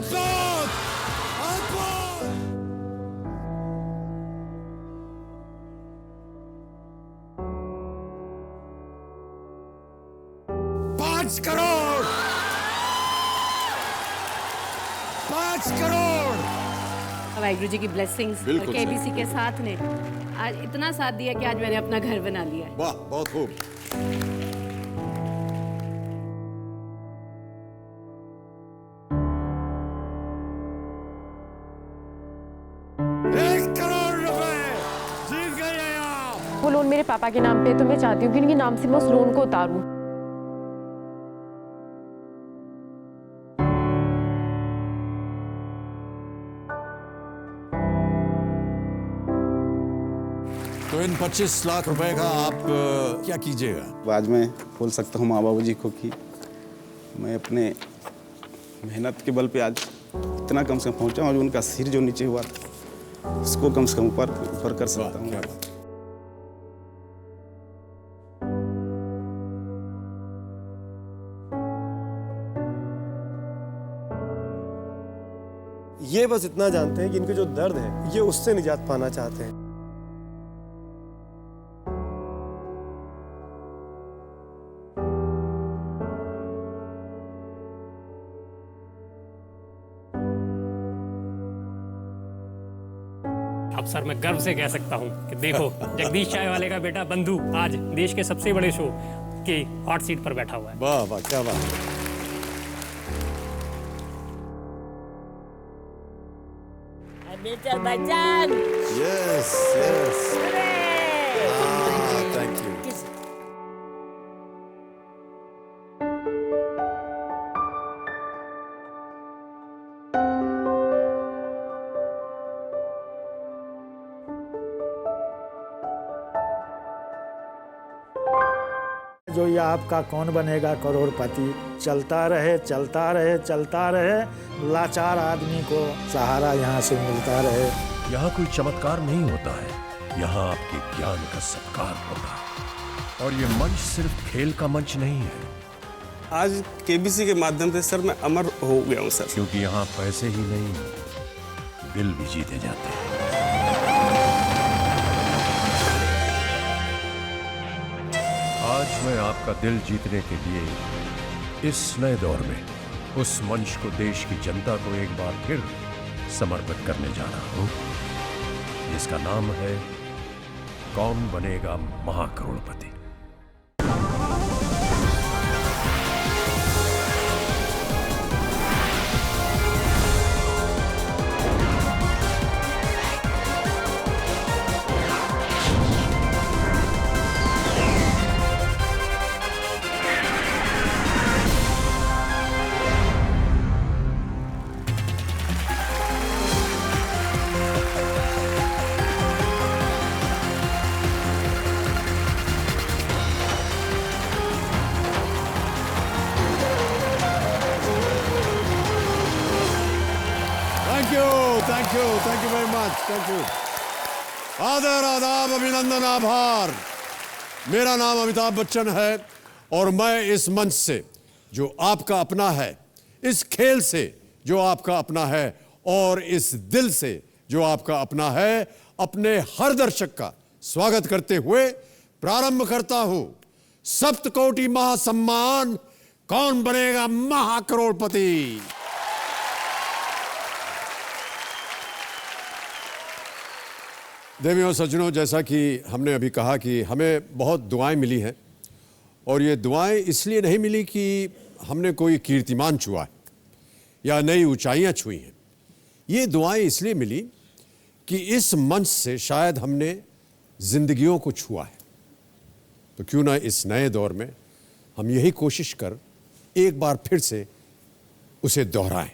अद्भुत, अद्भुत। 5 करोड़, 5 करोड़। वाहिगुरु जी की ब्लेसिंग्स और केबीसी के साथ ने आज इतना साथ दिया कि आज मैंने अपना घर बना लिया है। वाह, बहुत खूब। वो लोन मेरे पापा के नाम पे है, तो मैं चाहती हूँ कि उनके नाम से मैं उस लोन को उतारूं। तो इन 25 लाख रुपए का आप क्या कीजिएगा? आज मैं बोल सकता हूँ माँ बाबू जी को कि मैं अपने मेहनत के बल पे आज इतना कम से कम पहुँचा हूँ, उनका सिर जो नीचे हुआ था उसको कम से कम ऊपर कर सकता हूँ। ये बस इतना जानते हैं कि इनके जो दर्द है ये उससे निजात पाना चाहते हैं। अब सर मैं गर्व से कह सकता हूं कि देखो जगदीश चाय वाले का बेटा बंधु आज देश के सबसे बड़े शो की हॉट सीट पर बैठा हुआ है। वाह वाह, क्या बात है। Mr. Bachchan. Yes, yes. Thank you. जो ये आपका कौन बनेगा करोड़पति चलता रहे चलता रहे चलता रहे, लाचार आदमी को सहारा यहाँ से मिलता रहे। यहाँ कोई चमत्कार नहीं होता है, यहाँ आपके ज्ञान का सत्कार होता है। और ये मंच सिर्फ खेल का मंच नहीं है। आज केबीसी के माध्यम से सर मैं अमर हो गया हूँ सर, क्योंकि यहाँ पैसे ही नहीं दिल भी जीते जाते हैं। आज मैं आपका दिल जीतने के लिए इस नए दौर में उस मंच को देश की जनता को एक बार फिर समर्पित करने जा रहा हूं, जिसका नाम है कौन बनेगा महाकरोड़पति। Thank you very much, thank you. आदर, आदाब, अभिनंदन, आभार। मेरा नाम अमिताभ बच्चन है और मैं इस मंच से जो आपका अपना है, इस खेल से जो आपका अपना है और इस दिल से जो आपका अपना है, अपने हर दर्शक का स्वागत करते हुए प्रारंभ करता हूं सप्तकोटि महासम्मान कौन बनेगा महाकरोड़पति। देवियों सज्जनों, जैसा कि हमने अभी कहा कि हमें बहुत दुआएं मिली हैं और ये दुआएं इसलिए नहीं मिली कि हमने कोई कीर्तिमान छुआ है या नई ऊंचाइयां छुई हैं। ये दुआएं इसलिए मिली कि इस मंच से शायद हमने जिंदगियों को छुआ है। तो क्यों ना इस नए दौर में हम यही कोशिश कर एक बार फिर से उसे दोहराएं।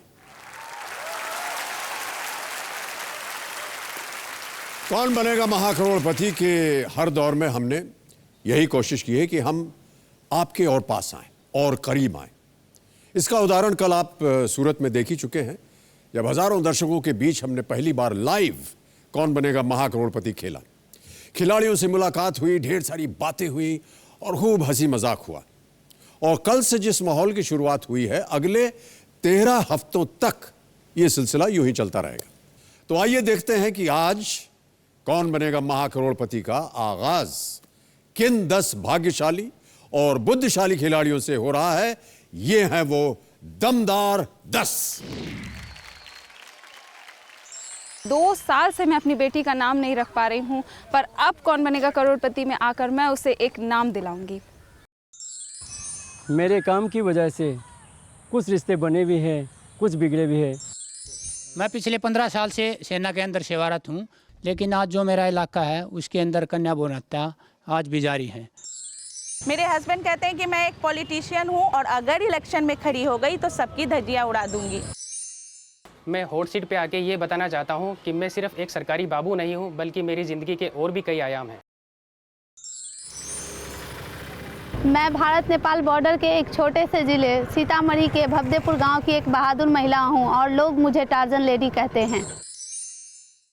कौन बनेगा महाकरोड़पति के हर दौर में हमने यही कोशिश की है कि हम आपके और पास आएं और करीब आएं। इसका उदाहरण कल आप सूरत में देख ही चुके हैं, जब हजारों दर्शकों के बीच हमने पहली बार लाइव कौन बनेगा महाकरोड़पति खेला। खिलाड़ियों से मुलाकात हुई, ढेर सारी बातें हुई और खूब हंसी मजाक हुआ। और कल से जिस माहौल की शुरुआत हुई है, अगले 13 हफ्तों तक ये सिलसिला यूं ही चलता रहेगा। तो आइए देखते हैं कि आज कौन बनेगा महाकरोड़पति का आगाज किन 10 भाग्यशाली और बुद्धिशाली खिलाड़ियों से हो रहा है। ये हैं वो दमदार 10। 2 साल से मैं अपनी बेटी का नाम नहीं रख पा रही हूँ, पर अब कौन बनेगा करोड़पति में आकर मैं उसे एक नाम दिलाऊंगी। मेरे काम की वजह से कुछ रिश्ते बने भी हैं, कुछ बिगड़े भी हैं। मैं पिछले 15 साल से सेना के अंदर सेवारत हूँ, लेकिन आज जो मेरा इलाका है उसके अंदर कन्या भ्रूण हत्या आज भी जारी है। मेरे हस्बैंड कहते हैं कि मैं एक पॉलिटिशियन हूँ और अगर इलेक्शन में खड़ी हो गई तो सबकी धज्जियाँ उड़ा दूंगी। मैं हॉट सीट पे आके ये बताना चाहता हूँ कि मैं सिर्फ एक सरकारी बाबू नहीं हूँ, बल्कि मेरी ज़िंदगी के और भी कई आयाम हैं। मैं भारत नेपाल बॉर्डर के एक छोटे से ज़िले सीतामढ़ी के भवदेपुर गांव की एक बहादुर महिला हूं और लोग मुझे टार्जन लेडी कहते हैं।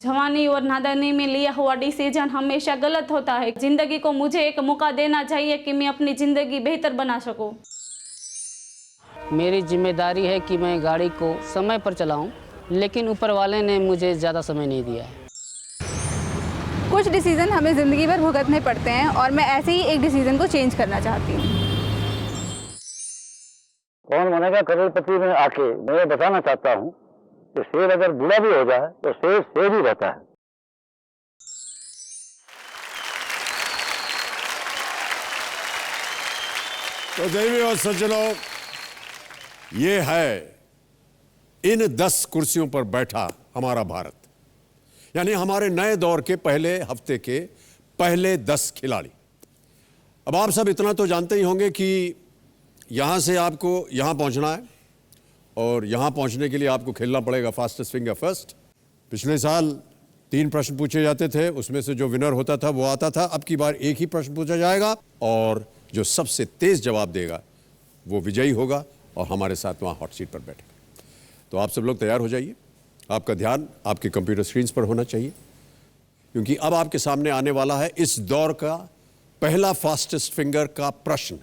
जवानी और नादानी में लिया हुआ डिसीजन हमेशा गलत होता है। जिंदगी को मुझे एक मौका देना चाहिए कि मैं अपनी ज़िंदगी बेहतर बना सकूं। मेरी जिम्मेदारी है कि मैं गाड़ी को समय पर चलाऊं, लेकिन ऊपर वाले ने मुझे ज़्यादा समय नहीं दिया है। कुछ डिसीज़न हमें ज़िंदगी भर भुगतने पड़ते हैं और मैं ऐसे ही एक डिसीज़न को चेंज करना चाहती हूँ। कौन बनेगा करोड़पति में आके मैं ये बताना चाहता हूँ कि शेर अगर बूढ़ा भी हो जाए तो शेर शेर ही रहता है। तो देवी और सज्जनों, ये है इन 10 कुर्सियों पर बैठा हमारा भारत, यानी हमारे नए दौर के पहले हफ्ते के पहले 10 खिलाड़ी। अब आप सब इतना तो जानते ही होंगे कि यहां से आपको यहां पहुंचना है और यहां पहुंचने के लिए आपको खेलना पड़ेगा फास्टेस्ट फिंगर फर्स्ट। पिछले साल 3 प्रश्न पूछे जाते थे, उसमें से जो विनर होता था वो आता था। अब की बार एक ही प्रश्न पूछा जाएगा और जो सबसे तेज जवाब देगा वो विजयी होगा और हमारे साथ वहां हॉट सीट पर बैठेगा। तो आप सब लोग तैयार हो जाइए। आपका ध्यान आपके कंप्यूटर स्क्रीन्स पर होना चाहिए, क्योंकि अब आपके सामने आने वाला है इस दौर का पहला फास्टेस्ट फिंगर का प्रश्न।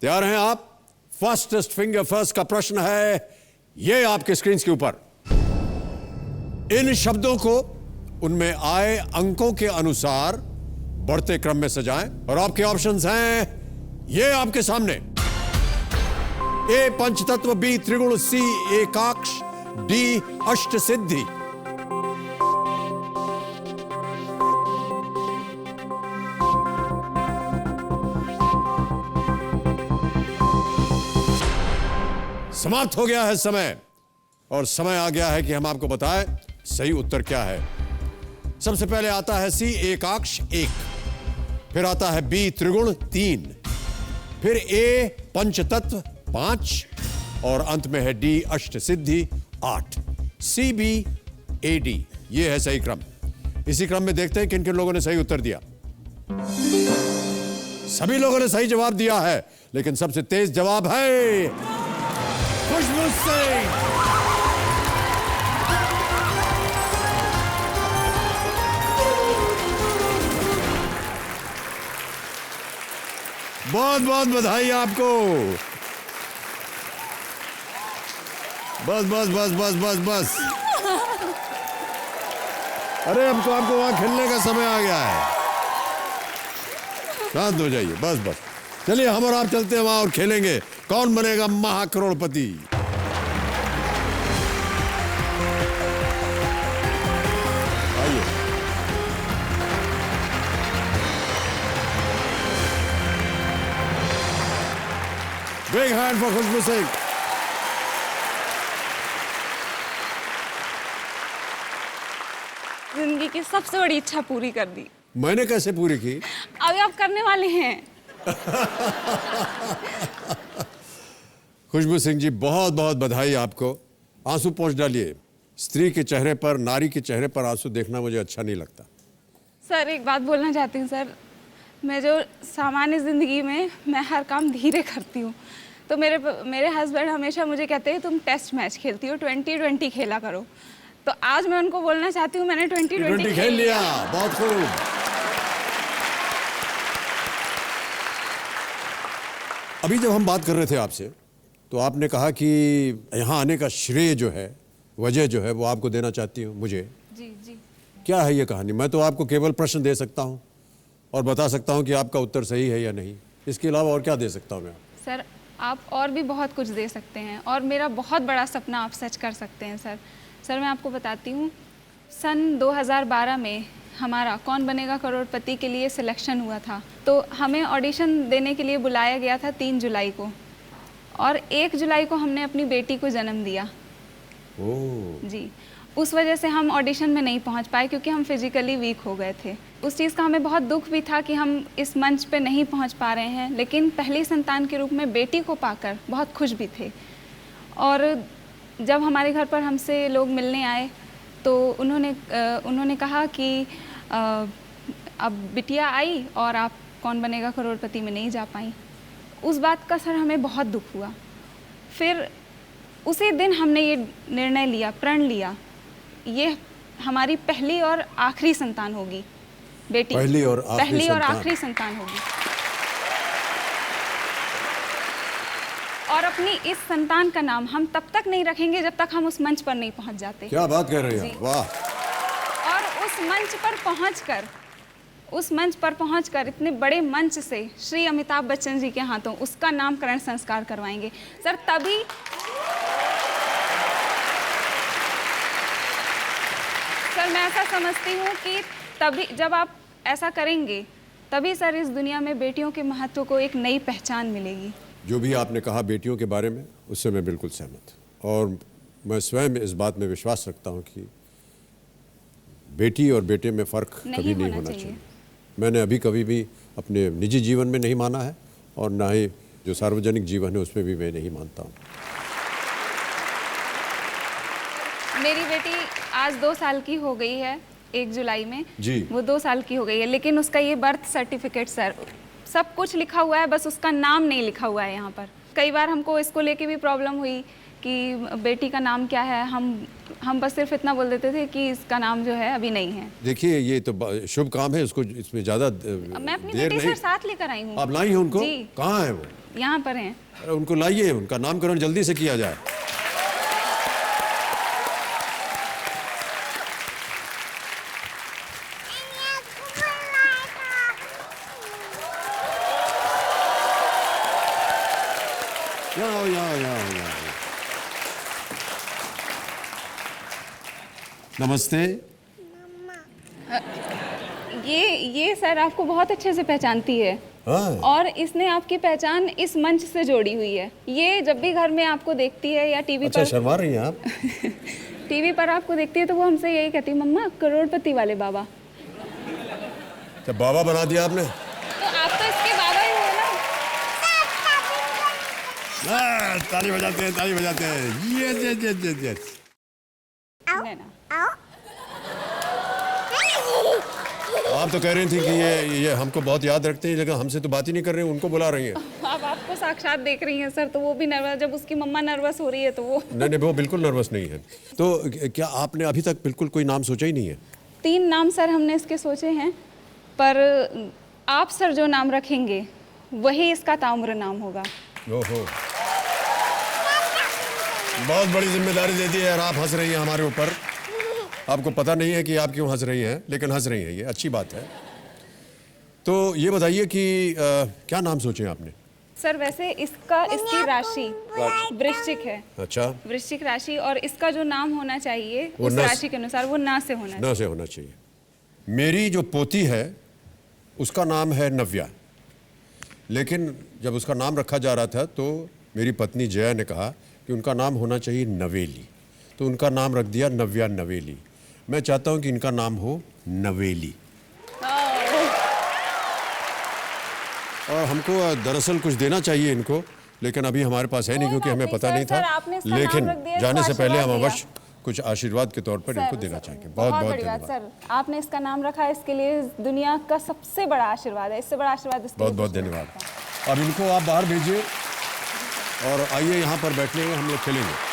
तैयार हैं आप? फास्टेस्ट फिंगर फर्स्ट का प्रश्न है ये आपके स्क्रीन्स के ऊपर। इन शब्दों को उनमें आए अंकों के अनुसार बढ़ते क्रम में सजाएं और आपके ऑप्शंस हैं ये आपके सामने। ए पंचतत्व, बी त्रिगुण, सी एकाक्ष, डी अष्ट सिद्धि। समाप्त हो गया है समय और समय आ गया है कि हम आपको बताएं सही उत्तर क्या है। सबसे पहले आता है सी एकाक्ष 1, फिर आता है बी त्रिगुण 3, फिर ए पंचतत्व 5 और अंत में है डी अष्ट सिद्धि 8। सी बी ए डी, ये है सही क्रम। इसी क्रम में देखते हैं किन किन लोगों ने सही उत्तर दिया। सभी लोगों ने सही जवाब दिया है, लेकिन सबसे तेज जवाब है खुशबू सिंह। बहुत बहुत बधाई आपको। बस बस बस बस बस बस। अरे अब तो आपको वहां खेलने का समय आ गया है। शांत हो जाइए, बस बस। चलिए हम और आप चलते हैं वहां और खेलेंगे कौन बनेगा महाकरोड़पति। आइए। बिग हैंड फॉर खुशबू सिंह। जिंदगी की सबसे बड़ी इच्छा पूरी कर दी। मैंने कैसे पूरी की? अभी आप करने वाले हैं। खुशबू सिंह जी, बहुत बहुत बधाई आपको। आंसू पोंछ डालिए। स्त्री के चेहरे पर, नारी के चेहरे पर आंसू देखना मुझे अच्छा नहीं लगता। सर एक बात बोलना चाहती हूँ सर, मैं जो सामान्य ज़िंदगी में मैं हर काम धीरे करती हूँ, तो मेरे हस्बैंड हमेशा मुझे कहते हैं तुम टेस्ट मैच खेलती हो, 20-20 खेला करो। तो आज मैं उनको बोलना चाहती हूँ मैंने 20-20 खेल लिया। बहुत खूब। अभी जब हम बात कर रहे थे आपसे, तो आपने कहा कि यहाँ आने का श्रेय जो है वजह जो है वो आपको देना चाहती हूँ मुझे। जी जी। क्या है ये कहानी? मैं तो आपको केवल प्रश्न दे सकता हूँ और बता सकता हूँ कि आपका उत्तर सही है या नहीं। इसके अलावा और क्या दे सकता हूँ मैं? सर आप और भी बहुत कुछ दे सकते हैं और मेरा बहुत बड़ा सपना आप सच कर सकते हैं सर। सर मैं आपको बताती हूँ, सन 2012 में हमारा कौन बनेगा करोड़पति के लिए सिलेक्शन हुआ था। तो हमें ऑडिशन देने के लिए बुलाया गया था 3 जुलाई को और 1 जुलाई को हमने अपनी बेटी को जन्म दिया। ओह जी, उस वजह से हम ऑडिशन में नहीं पहुंच पाए क्योंकि हम फिजिकली वीक हो गए थे। उस चीज़ का हमें बहुत दुख भी था कि हम इस मंच पे नहीं पहुंच पा रहे हैं, लेकिन पहली संतान के रूप में बेटी को पाकर बहुत खुश भी थे। और जब हमारे घर पर हमसे लोग मिलने आए तो उन्होंने कहा कि अब बिटिया आई और आप कौन बनेगा करोड़पति में नहीं जा पाई। उस बात का सर हमें बहुत दुख हुआ। फिर उसी दिन हमने ये निर्णय लिया, प्रण लिया, ये हमारी पहली और आखिरी संतान होगी बेटी, पहली और आखिरी संतान होगी। और अपनी इस संतान का नाम हम तब तक नहीं रखेंगे जब तक हम उस मंच पर नहीं पहुंच जाते। क्या बात कह रहे हैं, वाह। और उस मंच पर पहुंचकर इतने बड़े मंच से श्री अमिताभ बच्चन जी के हाथों उसका नामकरण संस्कार करवाएंगे सर। तभी सर मैं ऐसा समझती हूँ कि तभी जब आप ऐसा करेंगे तभी सर इस दुनिया में बेटियों के महत्व को एक नई पहचान मिलेगी। जो भी आपने कहा बेटियों के बारे में, उससे मैं बिल्कुल सहमत हूँ और मैं स्वयं इस बात में विश्वास रखता हूँ कि बेटी और बेटे में फ़र्क कभी नहीं होना चाहिए। मैंने अभी कभी भी अपने निजी जीवन में नहीं माना है और ना ही जो सार्वजनिक जीवन है उसमें भी मैं नहीं मानता हूँ। मेरी बेटी आज 2 साल की हो गई है, 1 जुलाई में जी। वो 2 साल की हो गई है, लेकिन उसका ये बर्थ सर्टिफिकेट सर सब कुछ लिखा हुआ है, बस उसका नाम नहीं लिखा हुआ है यहाँ पर। कई बार हमको इसको लेके भी प्रॉब्लम हुई कि बेटी का नाम क्या है। हम बस सिर्फ इतना बोल देते थे कि इसका नाम जो है अभी नहीं है। देखिए ये तो शुभ काम है, इसको इसमें ज़्यादा मैं अपनी बेटी सर साथ लेकर आई हूँ। आप लाई हैं उनको? कहाँ है वो? यहाँ पर हैं। उनको लाइए, उनका नामकरण जल्दी से किया जाए। नमस्ते। ये सर आपको बहुत अच्छे से पहचानती है। हाँ। और इसने आपकी पहचान इस मंच से जोड़ी हुई है। ये जब भी घर में आपको देखती है या टीवी पर, शर्मा रही हैं आप? टीवी पर आपको देखती है तो वो हमसे यही कहती है, मम्मा करोड़पति वाले बाबा। तो बाबा बना दिया आपने? तो आप तो इसके बाबा ही हो ना। ताली बजाते हैं, ताली बजाते हैं। ये आप तो कह रही थी कि ये हमको बहुत याद रखते हैं, लेकिन हमसे तो बात ही नहीं कर रही हैं, उनको बुला रही हैं। अब आपको साक्षात देख रही हैं सर, तो वो भी नर्वस, जब उसकी मम्मा नर्वस हो रही है तो वो नहीं, वो बिल्कुल नर्वस नहीं है। तो क्या आपने अभी तक बिल्कुल कोई नाम सोचा ही नहीं है? 3 नाम सर हमने इसके सोचे हैं, पर आप सर जो नाम रखेंगे वही इसका ताउम्र नाम होगा। ओहो, बहुत बड़ी जिम्मेदारी दे दी है और आप हंस रही हैं हमारे ऊपर। आपको पता नहीं है कि आप क्यों हंस रही हैं, लेकिन हंस रही हैं, ये अच्छी बात है। तो ये बताइए कि क्या नाम सोचे आपने? सर वैसे इसकी राशि वृश्चिक है। अच्छा, वृश्चिक राशि, और इसका जो नाम होना चाहिए उस राशि के अनुसार वो ना से होना चाहिए। मेरी जो पोती है उसका नाम है नव्या, लेकिन जब उसका नाम रखा जा रहा था तो मेरी पत्नी जया ने कहा कि उनका नाम होना चाहिए नवेली, तो उनका नाम रख दिया नव्या नवेली। मैं चाहता हूं कि इनका नाम हो नवेली। और हमको दरअसल कुछ देना चाहिए इनको, लेकिन अभी हमारे पास है नहीं क्योंकि हमें पता नहीं था। लेकिन जाने से पहले हम अवश्य कुछ आशीर्वाद के तौर पर इनको देना चाहेंगे। बहुत बहुत धन्यवाद सर, आपने इसका नाम रखा है, इसके लिए दुनिया का सबसे बड़ा आशीर्वाद है। इससे बड़ा आशीर्वाद बहुत बहुत धन्यवाद। अब इनको आप बाहर भेजिए और आइए यहाँ पर बैठने में, हम लोग खेलेंगे।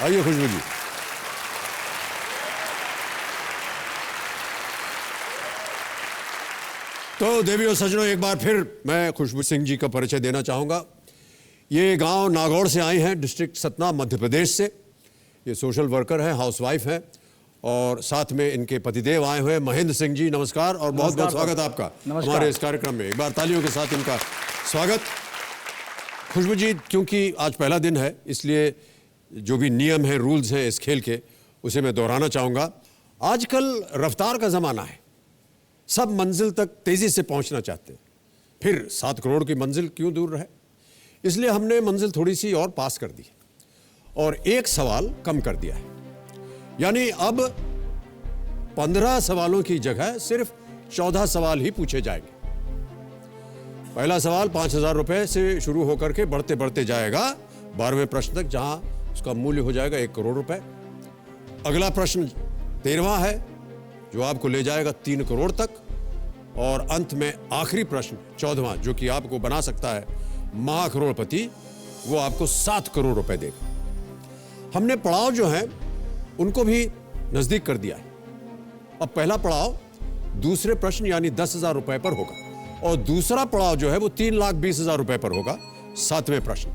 आइए खुशबू जी। तो देवी और सज्जनों, एक बार फिर मैं खुशबू सिंह जी का परिचय देना चाहूँगा। ये गांव नागौर से आए हैं, डिस्ट्रिक्ट सतना, मध्य प्रदेश से। ये सोशल वर्कर हैं, हाउसवाइफ हैं, और साथ में इनके पतिदेव आए हुए हैं। महेंद्र सिंह जी, नमस्कार और बहुत बहुत स्वागत आपका हमारे इस कार्यक्रम में। एक बार तालियों के साथ इनका स्वागत। खुशबू जी, क्योंकि आज पहला दिन है, इसलिए जो भी नियम हैं, रूल्स हैं इस खेल के, उसे मैं दोहराना चाहूँगा। आजकल रफ्तार का ज़माना है, सब मंजिल तक तेज़ी से पहुँचना चाहते हैं, फिर 7 करोड़ की मंजिल क्यों दूर रहे, इसलिए हमने मंजिल थोड़ी सी और पास कर दी और एक सवाल कम कर दिया है। यानी अब 15 सवालों की जगह सिर्फ 14 सवाल ही पूछे जाएंगे। पहला सवाल 5,000 रुपए से शुरू होकर के बढ़ते बढ़ते जाएगा 12वें प्रश्न तक, जहां उसका मूल्य हो जाएगा 1 करोड़ रुपए। अगला प्रश्न 13वां है, जो आपको ले जाएगा 3 करोड़ तक, और अंत में आखिरी प्रश्न 14वां, जो कि आपको बना सकता है महाकरोड़पति, वो आपको 7 करोड़ रुपए देगा। हमने पड़ाव जो हैं उनको भी नजदीक कर दिया है। अब पहला पड़ाव दूसरे प्रश्न यानी 10,000 रुपए पर होगा, और दूसरा पड़ाव जो है वो 3,20,000 रुपए पर होगा 7वें प्रश्न।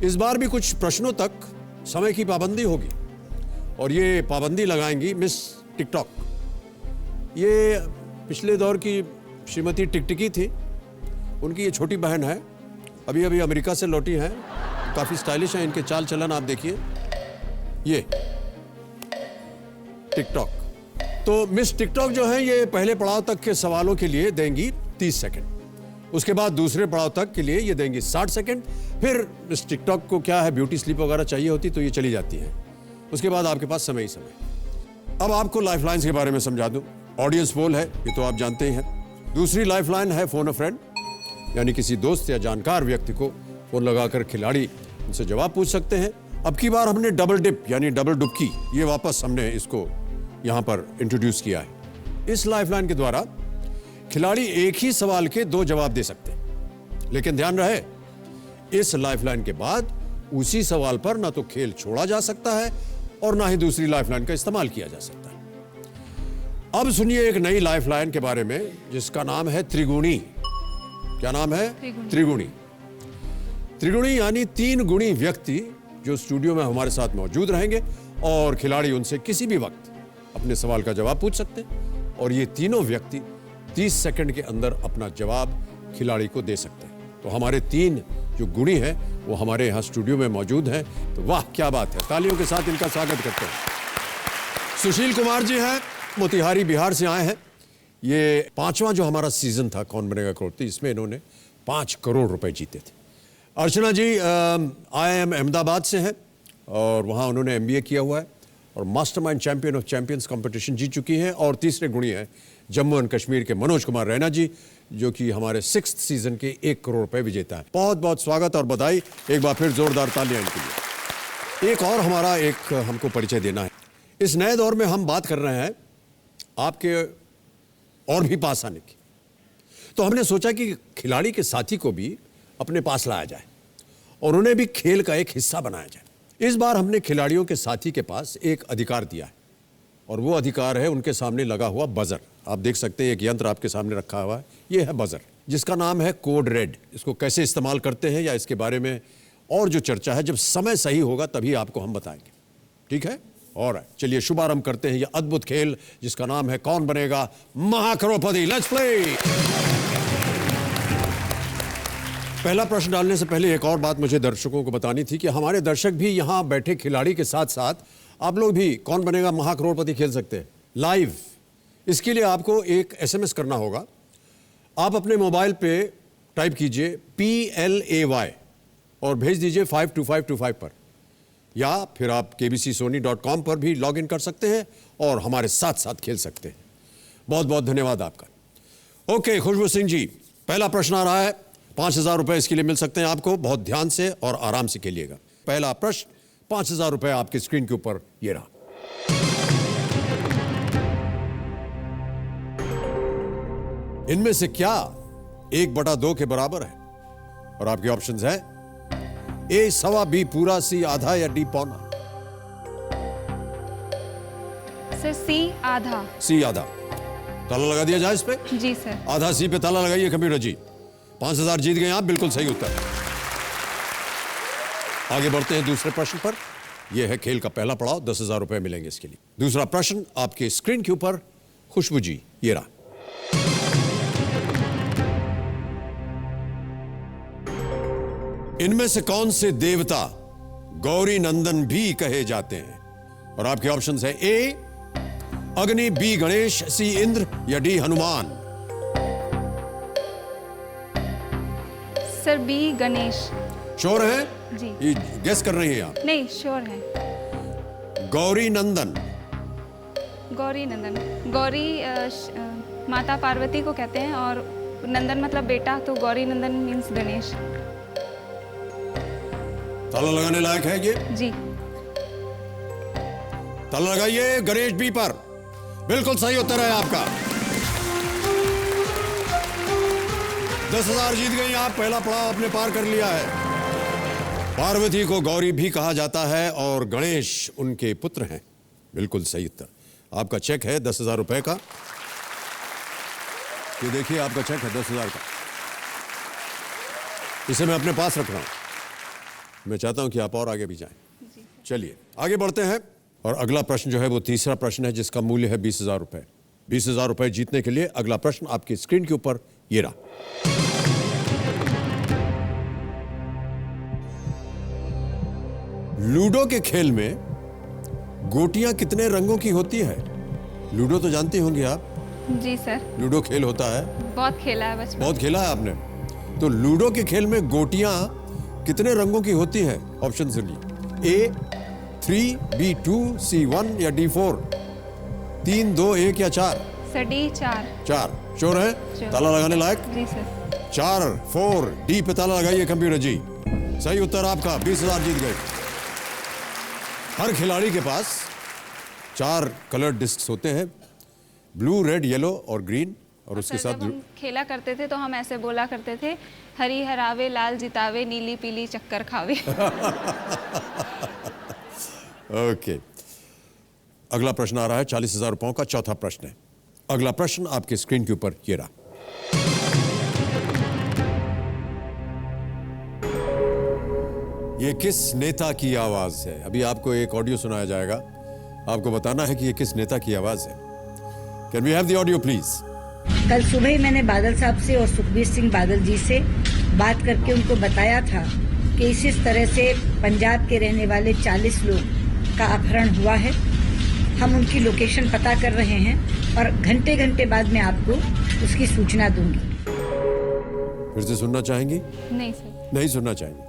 इस बार भी कुछ प्रश्नों तक समय की पाबंदी होगी, और ये पाबंदी लगाएंगी मिस टिकटॉक। ये पिछले दौर की श्रीमती टिकटिकी थी, उनकी ये छोटी बहन है, अभी अभी अमेरिका से लौटी हैं, काफ़ी स्टाइलिश हैं, इनके चाल चलन आप देखिए। ये टिकटॉक, तो मिस टिकटॉक जो है ये पहले पड़ाव तक के सवालों के लिए देंगी 30 सेकंड, उसके बाद दूसरे पड़ाव तक के लिए ये देंगी 60 सेकंड। फिर मिस टिकटॉक को क्या है, ब्यूटी स्लीप वगैरह चाहिए होती तो ये चली जाती है, उसके बाद आपके पास समय ही समय। अब आपको लाइफलाइंस के बारे में समझा दूं। ऑडियंस पोल है, ये तो आप जानते ही हैं। दूसरी लाइफलाइन है फोन अ फ्रेंड, यानी किसी दोस्त या जानकार व्यक्ति को फोन लगाकर खिलाड़ी उनसे जवाब पूछ सकते हैं। अब की बार हमने डबल डिप यानी डबल डुबकी, ये वापस हमने इसको यहाँ पर इंट्रोड्यूस किया है। इस लाइफलाइन के द्वारा खिलाड़ी एक ही सवाल के 2 जवाब दे सकते हैं, लेकिन ध्यान रहे इस लाइफलाइन के बाद उसी सवाल पर ना तो खेल छोड़ा जा सकता है और ना ही दूसरी लाइफलाइन का इस्तेमाल किया जा सकता है। अब सुनिए एक नई लाइफलाइन के बारे में, जिसका नाम है त्रिगुणी। क्या नाम है? त्रिगुणी। त्रिगुणी यानी 3 गुणी व्यक्ति जो स्टूडियो में हमारे साथ मौजूद रहेंगे, और खिलाड़ी उनसे किसी भी वक्त अपने सवाल का जवाब पूछ सकते हैं, और ये तीनों व्यक्ति 30 सेकंड के अंदर अपना जवाब खिलाड़ी को दे सकते हैं। तो हमारे 3 जो गुणी हैं वो हमारे यहाँ स्टूडियो में मौजूद हैं। तो वाह क्या बात है, तालियों के साथ इनका स्वागत करते हैं। सुशील कुमार जी हैं, मोतिहारी बिहार से आए हैं। ये 5वां जो हमारा सीजन था कौन बनेगा करोड़पति, इसमें इन्होंने 5 करोड़ रुपए जीते थे। अर्चना जी IIM अहमदाबाद से हैं, और वहाँ उन्होंने MBA किया हुआ है, और mastermind champion of champions competition जीत चुकी हैं। और तीसरे गुणी हैं जम्मू एंड कश्मीर के मनोज कुमार रैना जी, जो कि हमारे 6th सीजन के 1 करोड़ रुपए विजेता है। बहुत बहुत स्वागत और बधाई, एक बार फिर जोरदार तालियां इनके लिए। एक और हमारा हमको परिचय देना है। इस नए दौर में हम बात कर रहे हैं आपके और भी पास आने की, तो हमने सोचा कि खिलाड़ी के साथी को भी अपने पास लाया जाए और उन्हें भी खेल का एक हिस्सा बनाया जाए। इस बार हमने खिलाड़ियों के साथी के पास एक अधिकार दिया है, और वो अधिकार है उनके सामने लगा हुआ बजर। आप देख सकते हैं एक यंत्र आपके सामने रखा हुआ है, ये है बजर, जिसका नाम है कोड रेड। इसको कैसे इस्तेमाल करते हैं या इसके बारे में और जो चर्चा है, जब समय सही होगा तभी आपको हम बताएंगे, ठीक है? और चलिए शुभारंभ करते हैं ये अद्भुत खेल जिसका नाम है कौन बनेगा महाकरोड़पति। Let's play. पहला प्रश्न डालने से पहले एक और बात मुझे दर्शकों को बतानी थी कि हमारे दर्शक भी यहाँ बैठे खिलाड़ी के साथ साथ आप लोग भी कौन बनेगा महाकरोड़पति खेल सकते हैं लाइव। इसके लिए आपको एक SMS करना होगा। आप अपने मोबाइल पे टाइप कीजिए PLAY और भेज दीजिए 52525 पर, या फिर आप kbcsony.com पर भी लॉग इन कर सकते हैं और हमारे साथ साथ खेल सकते हैं। बहुत बहुत धन्यवाद आपका। ओके खुशबू सिंह जी, पहला प्रश्न आ रहा है। 5,000 रुपए इसके लिए मिल सकते हैं आपको। बहुत ध्यान से और आराम से खेलिएगा। पहला प्रश्न, 5,000 रुपए आपके स्क्रीन के ऊपर ये रहा। इनमें से क्या 1/2 के बराबर है? और आपके ऑप्शंस है A सवा, B पूरा, C आधा या D पौना। सर C आधा। C आधा। ताला लगा दिया जाए इस पे? जी सर। आधा C पे ताला लगाइए कंप्यूटर जी। 5,000 जीत गए आप, बिल्कुल सही उत्तर। आगे बढ़ते हैं दूसरे प्रश्न पर। यह है खेल का पहला पड़ाव, 10,000 रुपए मिलेंगे इसके लिए। दूसरा प्रश्न आपके स्क्रीन के ऊपर, खुशबू जी, ये रहा। इनमें से कौन से देवता गौरी नंदन भी कहे जाते हैं? और आपके ऑप्शंस है ए अग्नि, बी गणेश, सी इंद्र या D Hanuman. Sir B Ganesh. Sure है? जी। ये गेस कर रही हैं आप? नहीं, श्योर है। गौरी नंदन। गौरी नंदन, गौरी माता पार्वती को कहते हैं और नंदन मतलब बेटा, तो गौरी नंदन मीन्स गणेश। ताला लगाने लायक है ये? जी। ताला लगाइए गणेश बी पर। बिल्कुल सही उत्तर है आपका। 10,000 जीत गई आप। पहला पड़ाव आपने पार कर लिया है। पार्वती को गौरी भी कहा जाता है और गणेश उनके पुत्र हैं। बिल्कुल सही उत्तर। आपका चेक है 10,000 रुपए का। ये देखिए आपका चेक है 10,000 का। इसे मैं अपने पास रख रहा हूं। मैं चाहता हूं कि आप और आगे भी जाएं। चलिए आगे बढ़ते हैं और अगला प्रश्न जो है वो तीसरा प्रश्न है जिसका मूल्य है 20,000 रुपए। 20,000 रुपए जीतने के लिए अगला प्रश्न आपकी स्क्रीन के ऊपर ये रहा। लूडो के खेल में गोटियां कितने रंगों की होती है? लूडो तो जानती होंगी आप। जी सर। लूडो खेल होता है, बहुत खेला है बचपन। बहुत खेला है आपने। तो लूडो के खेल में गोटियां कितने रंगों की होती है? ऑप्शन सुनिए। ए 3, बी 2, सी 1 या डी 4। 3, 2, 1 या 4? Sir D 4। 4 श्योर है? ताला लगाने लायक? जी सर। 4 4 डी पे ताला लगाइए कंप्यूटर जी। सही उत्तर आपका। 20,000 जीत गए। हर खिलाड़ी के पास 4 कलर डिस्क होते हैं, ब्लू, रेड, येलो और ग्रीन। और उसके साथ जब हम खेला करते थे तो हम ऐसे बोला करते थे, हरी हरावे लाल जितावे, नीली पीली चक्कर खावे। ओके। अगला प्रश्न आ रहा है 40,000 रुपयों का। चौथा प्रश्न है। अगला प्रश्न आपके स्क्रीन के ऊपर ये रहा। ये किस नेता की आवाज है? अभी आपको एक ऑडियो सुनाया जाएगा। आपको बताना है कि ये किस नेता की आवाज है। Can we have the audio please? कल सुबह ही मैंने बादल साहब से और सुखबीर सिंह बादल जी से बात करके उनको बताया था कि इस तरह से पंजाब के रहने वाले 40 लोग का अपहरण हुआ है। हम उनकी लोकेशन पता कर रहे हैं और घंटे घंटे बाद मैं आपको उसकी सूचना दूंगी। फिर से सुनना चाहेंगी? नहीं सर। नहीं सुनना चाहेंगे।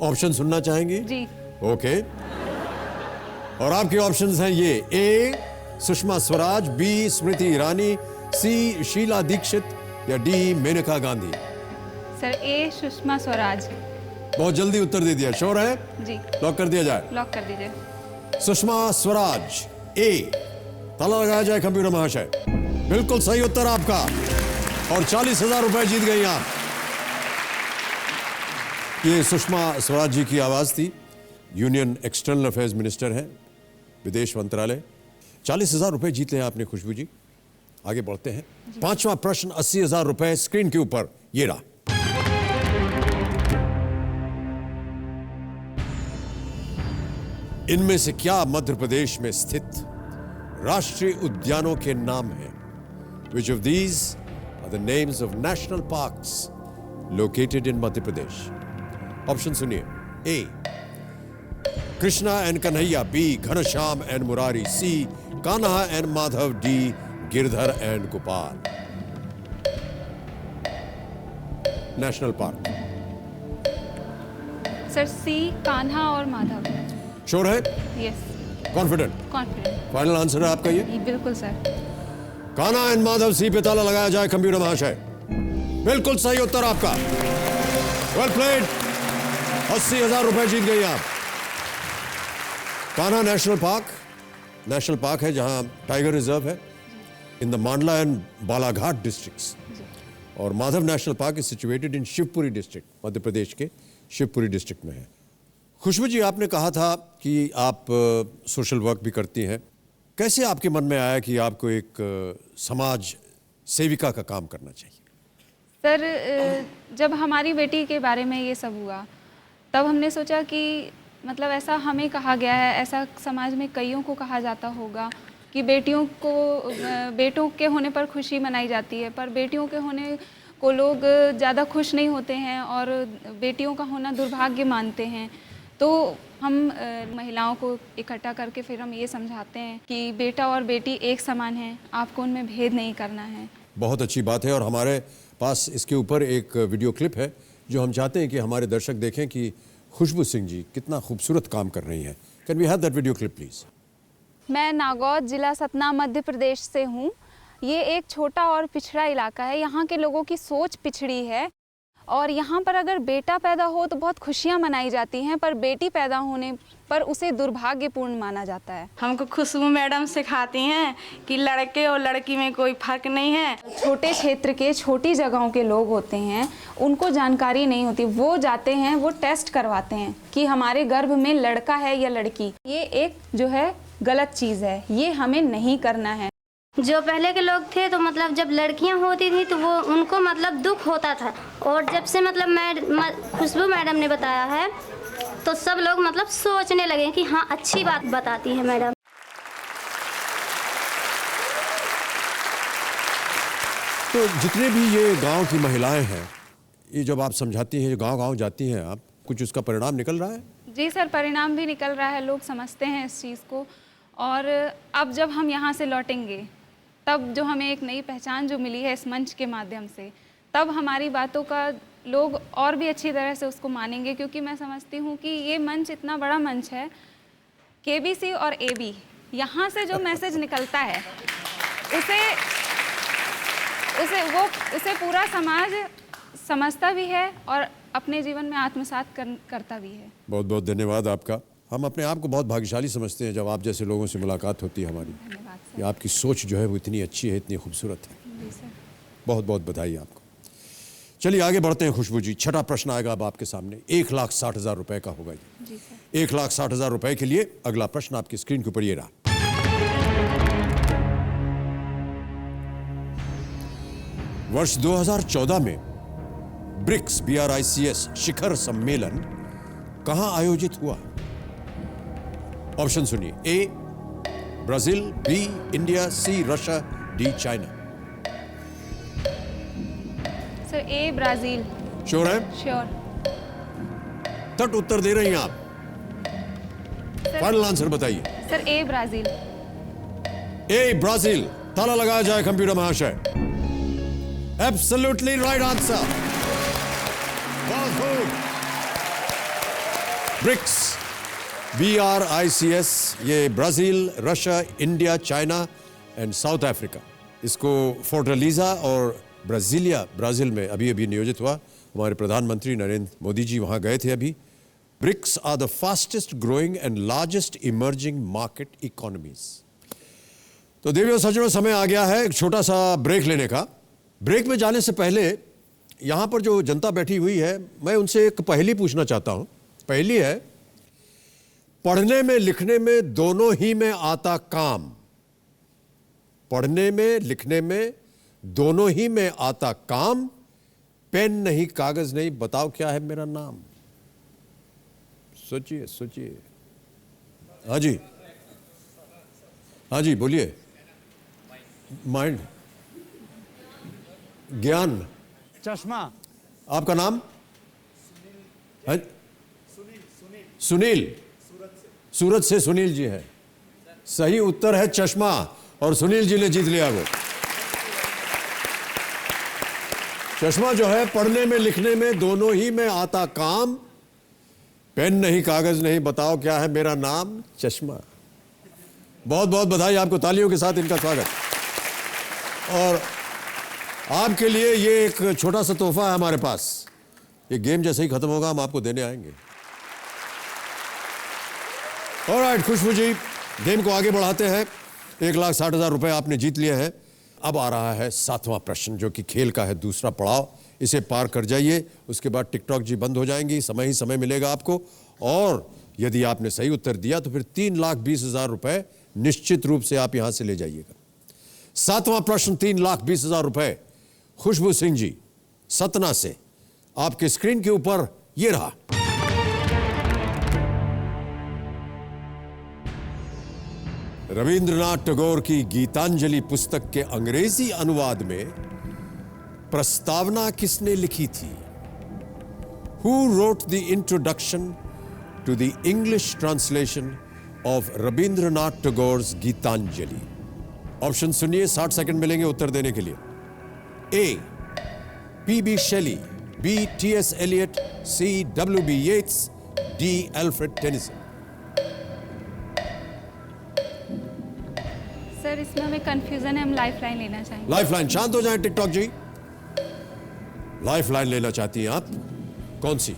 ऑप्शन सुनना चाहेंगे? जी। ओके। और आपके ऑप्शंस हैं ये। ए सुषमा स्वराज, बी स्मृति ईरानी, सी शीला दीक्षित या डी मेनका गांधी। सर ए सुषमा स्वराज। बहुत जल्दी उत्तर दे दिया। श्योर है? जी। लॉक कर दिया जाए? लॉक कर दीजिए। सुषमा स्वराज ए। ताला लगाया जाए कंप्यूटर महाशय। बिल्कुल सही उत्तर आपका और 40,000 रुपए जीत गई आप। ये सुषमा स्वराज जी की आवाज थी। यूनियन एक्सटर्नल अफेयर्स मिनिस्टर हैं, विदेश मंत्रालय। 40,000 रुपए जीते हैं आपने खुशबू जी। आगे बढ़ते हैं। पांचवा प्रश्न 80,000 रुपए स्क्रीन के ऊपर ये रहा। इनमें से क्या मध्य प्रदेश में स्थित राष्ट्रीय उद्यानों के नाम हैं? Which of these are the names of national parks located in Madhya Pradesh? Option सुनिए। A Krishna and Kanhaiya, B Ghanshyam and Murari, C Kanha and Madhav, D Girdhar and Gopal. National park. Sir C Kanha और माधव। श्योर है? Yes. Confident? Confident. Final answer है आपका ये? बिल्कुल sir. Kanha and Madhav C पे ताला लगाया जाए कंप्यूटर महाशय। बिल्कुल सही उत्तर आपका। Well played. 80,000 रुपए जीत गई आप। कान्हा नेशनल पार्क है जहां टाइगर रिजर्व है in the Mandla and Balaghat districts. और Madhav national park is situated in Shivpuri district, Madhya Pradesh के शिवपुरी डिस्ट्रिक्ट में है। खुशबू जी, आपने कहा था कि आप सोशल वर्क भी करती हैं। कैसे आपके मन में आया कि आपको एक समाज सेविका का काम करना चाहिए? सर जब हमारी बेटी के बारे में ये सब हुआ तब हमने सोचा कि मतलब ऐसा हमें कहा गया है, ऐसा समाज में कईयों को कहा जाता होगा कि बेटों के होने पर खुशी मनाई जाती है, पर बेटियों के होने को लोग ज़्यादा खुश नहीं होते हैं और बेटियों का होना दुर्भाग्य मानते हैं। तो हम महिलाओं को इकट्ठा करके फिर हम ये समझाते हैं कि बेटा और बेटी एक समान हैं, आपको उनमें भेद नहीं करना है। बहुत अच्छी बात है और हमारे पास इसके ऊपर एक वीडियो क्लिप है जो हम चाहते हैं कि हमारे दर्शक देखें कि खुशबू सिंह जी कितना खूबसूरत काम कर रही हैं। Can we have that video clip please? मैं नागौद जिला सतना मध्य प्रदेश से हूँ। ये एक छोटा और पिछड़ा इलाका है, यहाँ के लोगों की सोच पिछड़ी है और यहाँ पर अगर बेटा पैदा हो तो बहुत खुशियाँ मनाई जाती हैं, पर बेटी पैदा होने पर उसे दुर्भाग्यपूर्ण माना जाता है। हमको खुशबू मैडम सिखाती हैं कि लड़के और लड़की में कोई फर्क नहीं है। छोटे क्षेत्र के छोटी जगहों के लोग होते हैं, उनको जानकारी नहीं होती, वो जाते हैं, वो टेस्ट करवाते हैं कि हमारे गर्भ में लड़का है या लड़की। ये एक जो है गलत चीज़ है, ये हमें नहीं करना है। जो पहले के लोग थे तो मतलब जब लड़कियां होती थी तो वो उनको मतलब दुख होता था, और जब से मतलब खुशबू मैडम ने बताया है तो सब लोग मतलब सोचने लगे कि हाँ अच्छी बात बताती है मैडम। तो जितने भी ये गांव की महिलाएं हैं, ये जब आप समझाती हैं, जो गांव-गांव जाती हैं आप, कुछ उसका परिणाम निकल रहा है? जी सर, परिणाम भी निकल रहा है, लोग समझते हैं इस चीज़ को। और अब जब हम यहाँ से लौटेंगे तब जो हमें एक नई पहचान जो मिली है इस मंच के माध्यम से, तब हमारी बातों का लोग और भी अच्छी तरह से उसको मानेंगे, क्योंकि मैं समझती हूँ कि ये मंच इतना बड़ा मंच है, केबीसी और एबी, यहाँ से जो मैसेज निकलता है उसे पूरा समाज समझता भी है और अपने जीवन में आत्मसात करता भी है। बहुत बहुत धन्यवाद आपका। हम अपने आप को बहुत भाग्यशाली समझते हैं जब आप जैसे लोगों से मुलाकात होती है हमारी। कि आपकी सोच जो है वो इतनी अच्छी है, इतनी खूबसूरत है। बहुत बहुत बधाई आपको। चलिए आगे बढ़ते हैं खुशबू जी। छठा प्रश्न आएगा अब आपके सामने। 1,60,000 रुपए का होगा ये। 1,60,000 रुपए के लिए अगला प्रश्न आपकी स्क्रीन के ऊपर ये रहा। वर्ष 2014 में ब्रिक्स BRICS शिखर सम्मेलन कहां आयोजित हुआ? ऑप्शन सुनिए। A Brazil, B India, C Russia, D China. Sir A Brazil. Sure है? श्योर। तट उत्तर दे रही हैं आप? फाइनल आंसर बताइए। Sir A Brazil. A Brazil. ताला लगाया जाए कंप्यूटर महाशय। Absolutely right answer. BRICS BRICS ये Brazil, Russia, India, China and South Africa, इसको फोर्टलीजा और ब्राज़ीलिया ब्राज़ील में अभी अभी नियोजित हुआ। हमारे प्रधानमंत्री नरेंद्र मोदी जी वहाँ गए थे अभी। BRICS are the fastest growing and largest emerging market economies. तो देवियों सज्जनों, समय आ गया है एक छोटा सा ब्रेक लेने का। ब्रेक में जाने से पहले यहाँ पर जो जनता बैठी हुई है, मैं उनसे एक पहेली पूछना चाहता हूँ। पहेली है, पढ़ने में लिखने में दोनों ही में आता काम। पढ़ने में लिखने में दोनों ही में आता काम, पेन नहीं कागज नहीं, बताओ क्या है मेरा नाम? सोचिए सोचिए। हाँ जी, हाँ जी बोलिए। माइंड, ज्ञान, चश्मा। आपका नाम? सुनील। सूरत से सुनील जी है। सही उत्तर है चश्मा, और सुनील जी ने जीत लिया वो। चश्मा जो है, पढ़ने में लिखने में दोनों ही में आता काम, पेन नहीं कागज नहीं, बताओ क्या है मेरा नाम? चश्मा। बहुत बहुत बधाई आपको, तालियों के साथ इनका स्वागत। और आपके लिए ये एक छोटा सा तोहफा है हमारे पास। ये गेम जैसे ही खत्म होगा हम आपको देने आएंगे। ऑलराइट खुशबू जी, गेम को आगे बढ़ाते हैं। 1,60,000 रुपए आपने जीत लिए हैं। अब आ रहा है 7वां प्रश्न, जो कि खेल का है दूसरा पड़ाव। इसे पार कर जाइए, उसके बाद टिकटॉक जी बंद हो जाएंगी, समय ही समय मिलेगा आपको। और यदि आपने सही उत्तर दिया तो फिर 3,20,000 रुपए निश्चित रूप से आप यहां से ले जाइएगा। 7वां प्रश्न, 3,20,000 रुपए। खुशबू सिंह जी सतना से, आपके स्क्रीन के ऊपर ये रहा। रविंद्रनाथ टैगोर की गीतांजलि पुस्तक के अंग्रेजी अनुवाद में प्रस्तावना किसने लिखी थी? Who wrote the introduction to the English translation of Rabindranath Tagore's Gitanjali? Option सुनिए, 60 सेकंड मिलेंगे उत्तर देने के लिए। A. P.B. Shelley, B. T.S. Eliot, C. W.B. Yeats, D. Alfred Tennyson। Sir इसमें हमें कंफ्यूजन है, हम लाइफलाइन लेना चाहेंगे। लाइफलाइन, शांत हो जाए टिकटॉक जी। लाइफलाइन लेना चाहती हैं आप, कौन सी?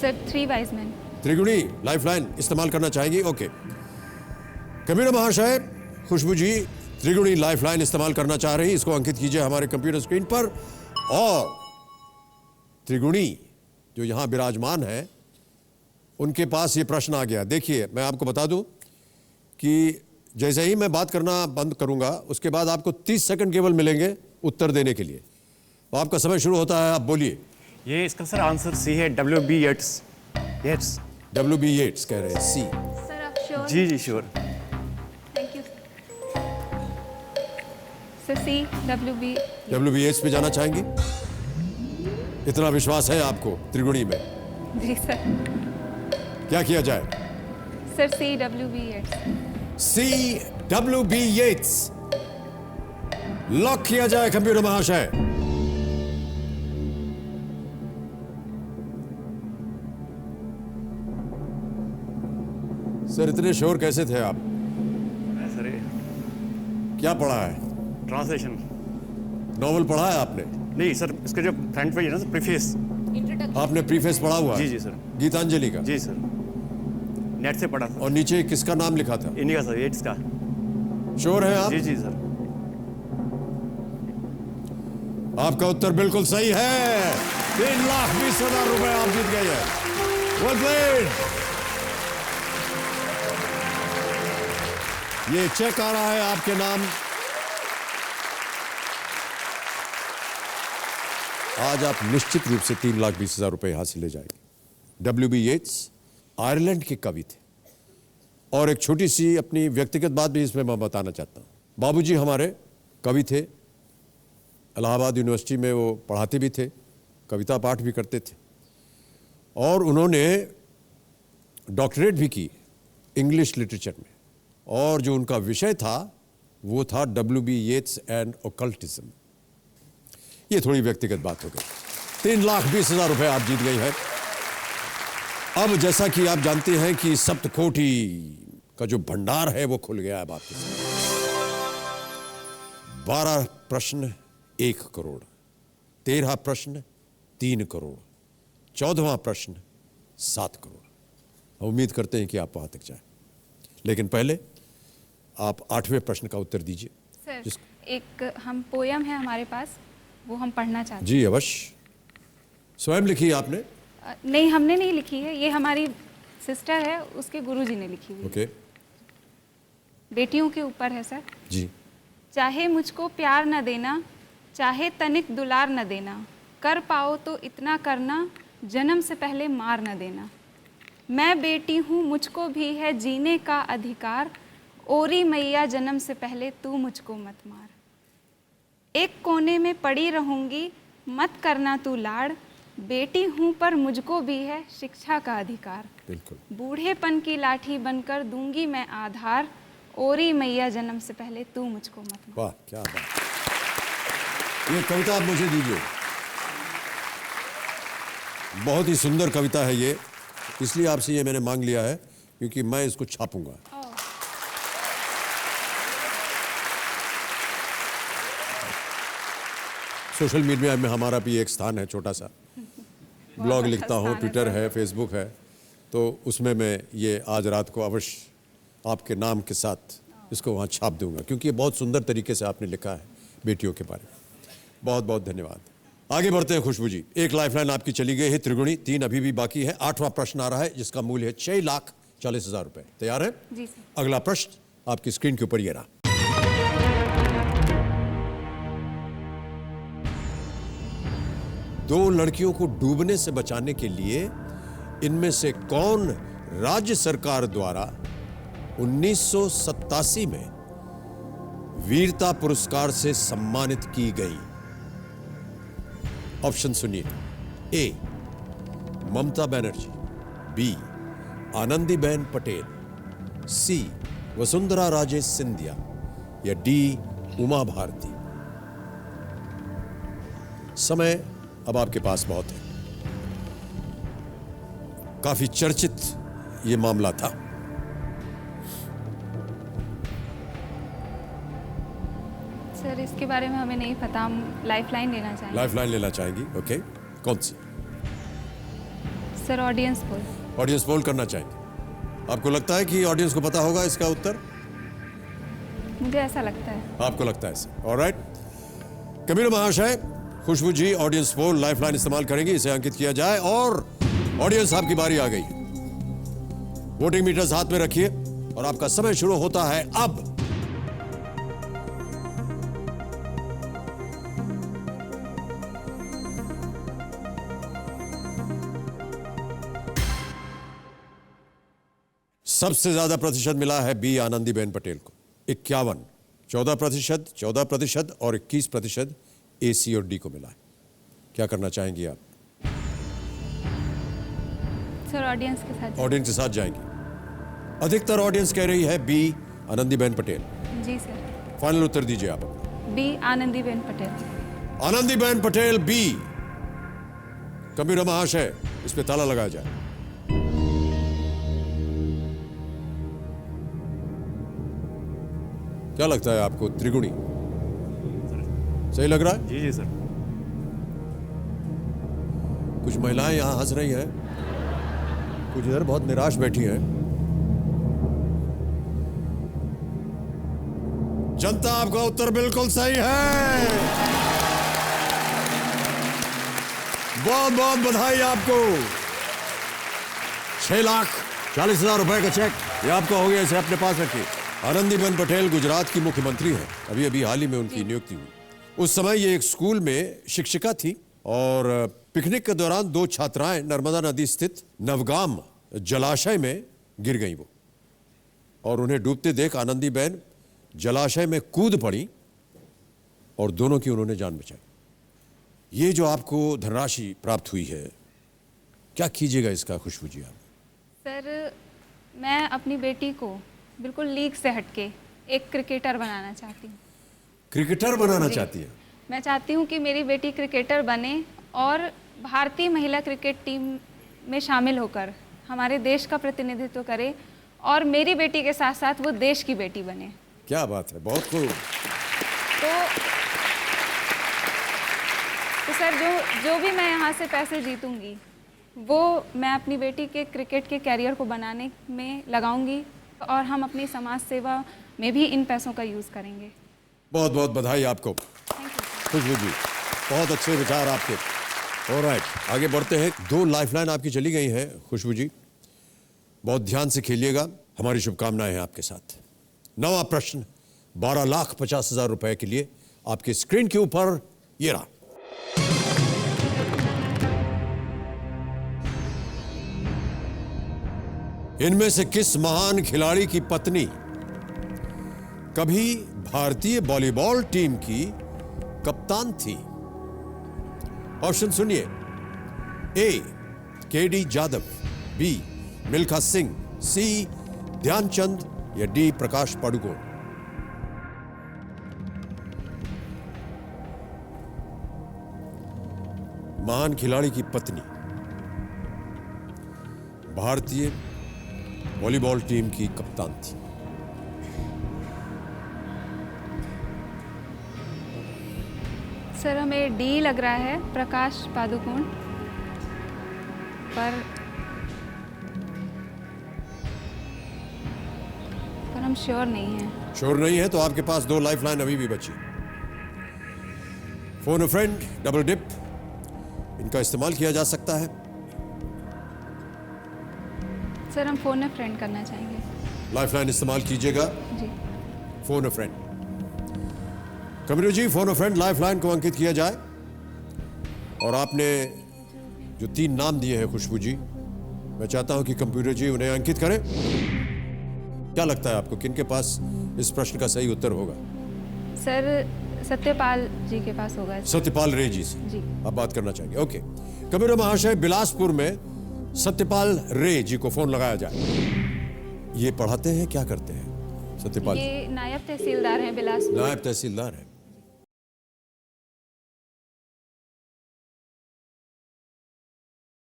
Sir 3 wise man. त्रिगुणी लाइफलाइन इस्तेमाल करना चाहेंगी? ओके। कंप्यूटर महाशय, खुशबू जी त्रिगुणी लाइफलाइन इस्तेमाल करना चाह रही, इसको अंकित कीजिए हमारे कंप्यूटर स्क्रीन पर। और त्रिगुणी जो यहां विराजमान है, उनके पास ये प्रश्न आ गया। देखिए, मैं आपको बता दूं कि जैसे ही मैं बात करना बंद करूंगा, उसके बाद आपको 30 सेकंड केवल मिलेंगे उत्तर देने के लिए। तो आपका समय शुरू होता है, आप बोलिए। ये इसका सर आंसर सी है, W.B. येट्स। येट्स, W.B. येट्स कह रहे हैं, सी। सर आप श्योर? जी जी sure. Thank you sir. C W.B. Yeats पे जाना चाहेंगी? इतना विश्वास है आपको त्रिगुणी में? जी सर। क्या किया जाए? Sir C. W.B. Yeats. C. W.B. Yeats lock किया जाए कंप्यूटर महाशय। सर इतने श्योर कैसे थे आप? सर क्या पढ़ा है? ट्रांसलेशन। नॉवल पढ़ा है आपने? नहीं सर, इसके जो फ्रंट पेज है ना, प्रीफेस। आपने प्रीफेस पढ़ा हुआ है? जी जी सर। गीतांजलि का? जी सर, नेट से पढ़ा था। और नीचे किसका नाम लिखा था? इन्हीं का सर, येट्स का। श्योर है आप? जी जी सर। आपका उत्तर बिल्कुल सही है। 3,20,000 रुपए आप जीत गए हैं। Well played. ये चेक आ रहा है आपके नाम। आज आप निश्चित रूप से 3,20,000 रुपए यहां से ले जाएंगे। W.B. येट्स आयरलैंड के कवि थे। और एक छोटी सी अपनी व्यक्तिगत बात भी इसमें मैं बताना चाहता हूँ। बाबूजी हमारे कवि थे, इलाहाबाद यूनिवर्सिटी में वो पढ़ाते भी थे, कविता पाठ भी करते थे, और उन्होंने डॉक्टरेट भी की इंग्लिश लिटरेचर में। और जो उनका विषय था वो था W.B. Yeats and occultism. ये थोड़ी व्यक्तिगत बात हो गई। 3,20,000 रुपए आप जीत गई है। अब जैसा कि आप जानते हैं कि सप्तकोटि का जो भंडार है वो खुल गया है आपके सामने। 12 प्रश्न 1 करोड़, 13 प्रश्न 3 करोड़, 14वां प्रश्न 7 करोड़। हम उम्मीद करते हैं कि आप वहां तक जाएं, लेकिन पहले आप 8वें प्रश्न का उत्तर दीजिए। सर एक हम पोयम है हमारे पास, वो हम पढ़ना चाहते हैं। जी अवश्य। स्वयं लिखी आपने? नहीं, हमने नहीं लिखी है, ये हमारी सिस्टर है, उसके गुरुजी ने लिखी हुई। ओके। बेटियों के ऊपर है सर। जी। चाहे मुझको प्यार न देना, चाहे तनिक दुलार न देना, कर पाओ तो इतना करना, जन्म से पहले मार न देना। मैं बेटी हूँ, मुझको भी है जीने का अधिकार, ओरी मैया जन्म से पहले तू मुझको मत मार। एक कोने में पड़ी रहूँगी, मत करना तू लाड़, बेटी हूँ पर मुझको भी है शिक्षा का अधिकार। बिल्कुल। बूढ़ेपन की लाठी बनकर दूंगी मैं आधार, ओरी मैया जन्म से पहले तू मुझको मत मार। वाह क्या बात। ये कविता आप मुझे दीजिए। बहुत ही सुंदर कविता है ये, इसलिए आपसे ये मैंने मांग लिया है क्योंकि मैं इसको छापूंगा। सोशल मीडिया में हमारा भी एक स्थान है छोटा सा, ब्लॉग लिखता हूँ, ट्विटर है, फेसबुक है, तो उसमें मैं ये आज रात को अवश्य आपके नाम के साथ इसको वहाँ छाप दूंगा, क्योंकि ये बहुत सुंदर तरीके से आपने लिखा है बेटियों के बारे में। बहुत बहुत धन्यवाद। आगे बढ़ते हैं खुशबू जी। 1 लाइफलाइन आपकी चली गई है त्रिगुणी, 3 अभी भी बाकी है। 8वां प्रश्न आ रहा है जिसका मूल्य है 6,40,000 रुपए। तैयार है? जी सर। अगला प्रश्न आपकी स्क्रीन के ऊपर ये रहा। दो लड़कियों को डूबने से बचाने के लिए इनमें से कौन राज्य सरकार द्वारा 1987 में वीरता पुरस्कार से सम्मानित की गई? ऑप्शन सुनिए। ए ममता बनर्जी, बी आनंदीबेन पटेल, सी वसुंधरा राजे सिंधिया या डी उमा भारती। समय अब आपके पास बहुत है। काफी चर्चित यह मामला था। सर इसके बारे में हमें नहीं पता, हम लाइफलाइन लेना चाहेंगे। लाइफलाइन लेना चाहेंगी? ओके, कौन सी? Sir audience poll. Audience poll करना चाहेंगे? आपको लगता है कि ऑडियंस को पता होगा इसका उत्तर? मुझे ऐसा लगता है। आपको लगता है ऐसा? ऑलराइट। कबीर महाशय, खुशबू जी ऑडियंस पोल लाइफलाइन इस्तेमाल करेंगे, इसे अंकित किया जाए। और ऑडियंस, आपकी बारी आ गई है। वोटिंग मीटर्स हाथ में रखिए और आपका समय शुरू होता है अब। सबसे ज्यादा प्रतिशत मिला है बी आनंदीबेन पटेल को, 51। 14% और 21% ए, सी और डी को मिला है। क्या करना चाहेंगी आप? सर ऑडियंस के साथ। ऑडियंस के साथ जाएंगी। अधिकतर ऑडियंस कह रही है बी आनंदीबेन पटेल। जी सर। फाइनल उत्तर दीजिए आप। बी आनंदीबेन पटेल। आनंदीबेन पटेल बी। कबीर महाशय, इस पे ताला लगाया जाए। क्या लगता है आपको? त्रिगुणी सही लग रहा है? जी जी सर। कुछ महिलाएं यहां हंस रही हैं, कुछ इधर बहुत निराश बैठी हैं। जनता, आपका उत्तर बिल्कुल सही है। बहुत बहुत बधाई आपको। 6,40,000 रुपए का चेक ये आपका हो गया, इसे अपने पास रखिए। आनंदीबेन पटेल गुजरात की मुख्यमंत्री हैं। अभी अभी हाल ही में उनकी नियुक्ति हुई। उस समय ये एक स्कूल में शिक्षिका थी और पिकनिक के दौरान 2 छात्राएं नर्मदा नदी स्थित नवगाम जलाशय में गिर गईं वो, और उन्हें डूबते देख आनंदीबेन जलाशय में कूद पड़ी और दोनों की उन्होंने जान बचाई। ये जो आपको धनराशि प्राप्त हुई है, क्या कीजिएगा इसका खुशबू जी आप? सर मैं अपनी बेटी को बिल्कुल लीग से हटके एक क्रिकेटर बनाना चाहती हूँ। क्रिकेटर बनाना चाहती है? मैं चाहती हूँ कि मेरी बेटी क्रिकेटर बने और भारतीय महिला क्रिकेट टीम में शामिल होकर हमारे देश का प्रतिनिधित्व करे और मेरी बेटी के साथ साथ वो देश की बेटी बने। क्या बात है, बहुत खूब। तो सर जो भी मैं यहाँ से पैसे जीतूंगी वो मैं अपनी बेटी के क्रिकेट के कैरियर को बनाने में लगाऊंगी और हम अपनी समाज सेवा में भी इन पैसों का यूज़ करेंगे। बहुत बहुत बधाई आपको खुशबू जी, बहुत अच्छे विचार आपके। ऑलराइट, आगे बढ़ते हैं। 2 लाइफलाइन आपकी चली गई हैं खुशबू जी, बहुत ध्यान से खेलिएगा। हमारी शुभकामनाएं हैं आपके साथ। 9वां प्रश्न 12,50,000 रुपए के लिए आपके स्क्रीन के ऊपर ये रहा। इनमें से किस महान खिलाड़ी की पत्नी कभी भारतीय वॉलीबॉल टीम की कप्तान थी? ऑप्शन सुनिए। ए केडी जादव, बी मिल्खा सिंह, सी ध्यानचंद या डी प्रकाश पाडुकोण। महान खिलाड़ी की पत्नी भारतीय वॉलीबॉल टीम की कप्तान थी। सर हमें डी लग रहा है, प्रकाश पादुकोण, पर हम श्योर नहीं हैं। श्योर नहीं है तो आपके पास 2 लाइफलाइन अभी भी बची। Phone a friend, double dip, इनका इस्तेमाल किया जा सकता है। सर हम फोन अ फ्रेंड करना चाहेंगे। लाइफलाइन इस्तेमाल कीजिएगा जी। Phone a friend. Kabir ji, phone a friend lifeline को अंकित किया जाए। और आपने जो 3 नाम दिए हैं खुशबू जी, मैं चाहता हूं कि कंप्यूटर जी उन्हें अंकित करें। क्या लगता है आपको किन के पास इस प्रश्न का सही उत्तर होगा? सर सत्यपाल जी के पास होगा। सत्यपाल रे जी से जी। आप बात करना चाहेंगे? ओके। कबीर महाशय, बिलासपुर में सत्यपाल रे जी को फोन लगाया जाए। ये पढ़ाते हैं, क्या करते हैं सत्यपाल? ये नायब तहसीलदार हैं बिलासपुर। नायब तहसीलदार है।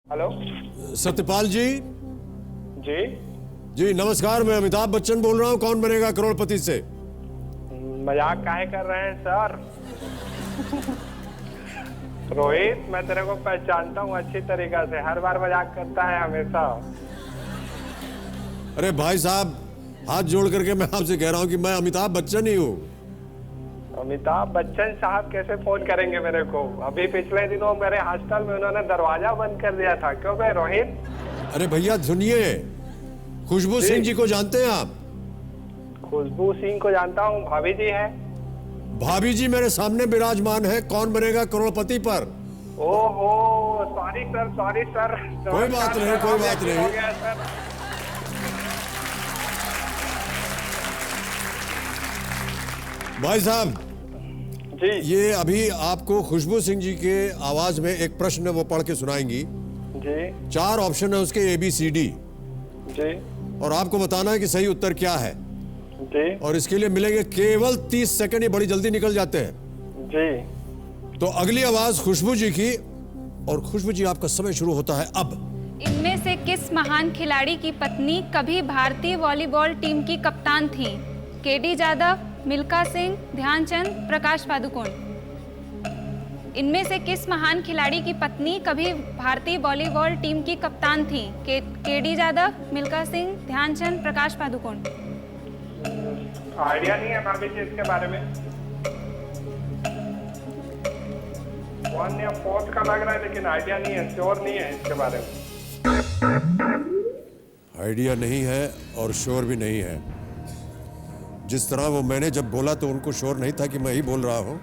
हेलो सत्यपाल जी। जी जी नमस्कार, मैं अमिताभ बच्चन बोल रहा हूँ, कौन बनेगा करोड़पति से। मजाक काहे कर रहे हैं सर? रोहित, मैं तेरे को पहचानता हूँ अच्छी तरीका से, हर बार मजाक करता है हमेशा। अरे भाई साहब, हाथ जोड़ करके मैं आपसे कह रहा हूँ कि मैं अमिताभ बच्चन ही हूँ। अमिताभ बच्चन साहब कैसे फोन करेंगे मेरे को? अभी पिछले दिनों मेरे हॉस्टल में उन्होंने दरवाजा बंद कर दिया था। क्यों भाई रोहित? अरे भैया सुनिए, खुशबू सिंह जी को जानते हैं आप? खुशबू सिंह को जानता हूँ, भाभी जी है। भाभी जी मेरे सामने विराजमान है कौन बनेगा करोड़पति पर। ओहो, सॉरी सर, सॉरी सर। कोई बात नहीं, कोई बात नहीं। हो गया सर। भाई साहब जी, ये अभी आपको खुशबू सिंह जी के आवाज में एक प्रश्न वो पढ़ के सुनाएंगी जी। 4 ऑप्शन है उसके, ABCD जी। और आपको बताना है कि सही उत्तर क्या है जी। और इसके लिए मिलेंगे केवल 30 सेकंड। ये बड़ी जल्दी निकल जाते हैं जी। तो अगली आवाज खुशबू जी की, और खुशबू जी आपका समय शुरू होता है अब। इनमें से किस महान खिलाड़ी की पत्नी कभी भारतीय वॉलीबॉल टीम की कप्तान थी? केडी जाधव, मिल्खा सिंह, ध्यानचंद, प्रकाश पादुकोण। इनमें से किस महान खिलाड़ी की पत्नी कभी भारतीय वॉलीबॉल टीम की कप्तान थी? केडी जाधव, मिल्खा सिंह, ध्यानचंद, प्रकाश पादुकोण। आइडिया नहीं है भाभी जी इसके बारे में। 1 या 4 का लग रहा है, लेकिन आइडिया नहीं है, श्योर नहीं है इसके बारे में। आइडिया नहीं है और श्योर भी नहीं है। जिस तरह वो मैंने जब बोला तो उनको श्योर नहीं था कि मैं ही बोल रहा हूं,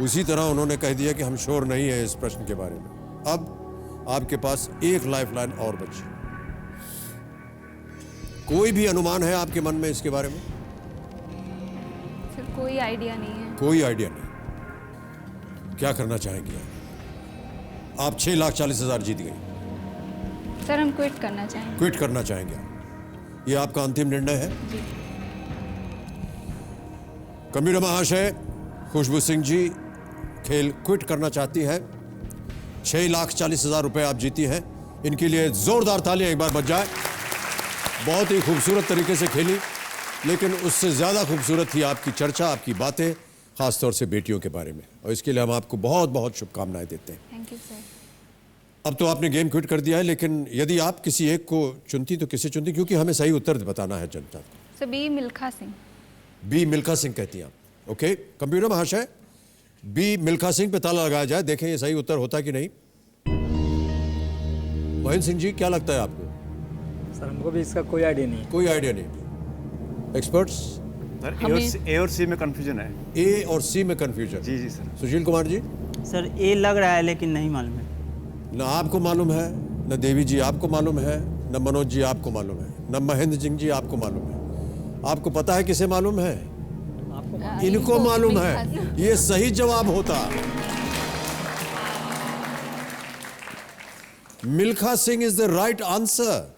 उसी तरह उन्होंने कह दिया कि हम श्योर नहीं है इस प्रश्न के बारे में। अब आपके पास एक लाइफलाइन और बची। कोई भी अनुमान है आपके मन में इसके बारे में? सर कोई आइडिया नहीं है। कोई आइडिया नहीं। क्या करना चाहेंगे आप? 6,40,000 जीत गई। सर हम क्विट करना चाहेंगे। क्विट करना चाहेंगे? ये आपका अंतिम निर्णय है? जी। कबीर महाशय, खुशबू सिंह जी खेल क्विट करना चाहती है। 6,40,000 रुपए आप जीती हैं। इनके लिए जोरदार तालियां एक बार बज जाए। बहुत ही खूबसूरत तरीके से खेली, लेकिन उससे ज्यादा खूबसूरत थी आपकी चर्चा, आपकी बातें, खासतौर से बेटियों के बारे में, और इसके लिए हम आपको बहुत बहुत शुभकामनाएं देते हैं। Thank you sir. अब तो आपने गेम क्विट कर दिया है, लेकिन यदि आप किसी एक को चुनती तो किसे चुनती? क्योंकि हमें सही उत्तर बताना है जनता को। Sir B Milkha Singh. B Milkha Singh कहती हैं आप। ओके कंप्यूटर महाशय, बी मिल्खा सिंह पे ताला लगाया जाए, देखें ये सही उत्तर होता कि नहीं। महेंद्र सिंह जी, क्या लगता है आपको? सर हमको भी इसका कोई आइडिया नहीं। कोई आइडिया नहीं। एक्सपर्ट्स? सर ए और सी में कंफ्यूजन है। ए और सी में कंफ्यूजन? जी जी सर। सुशील कुमार जी? सर ए लग रहा है लेकिन नहीं मालूम है। न आपको मालूम है, न देवी जी आपको मालूम है, न मनोज जी आपको मालूम है, न महेंद्र सिंह जी आपको मालूम है। आपको पता है किसे मालूम है? इनको मालूम है। ये सही जवाब होता। Milkha Singh is the right answer.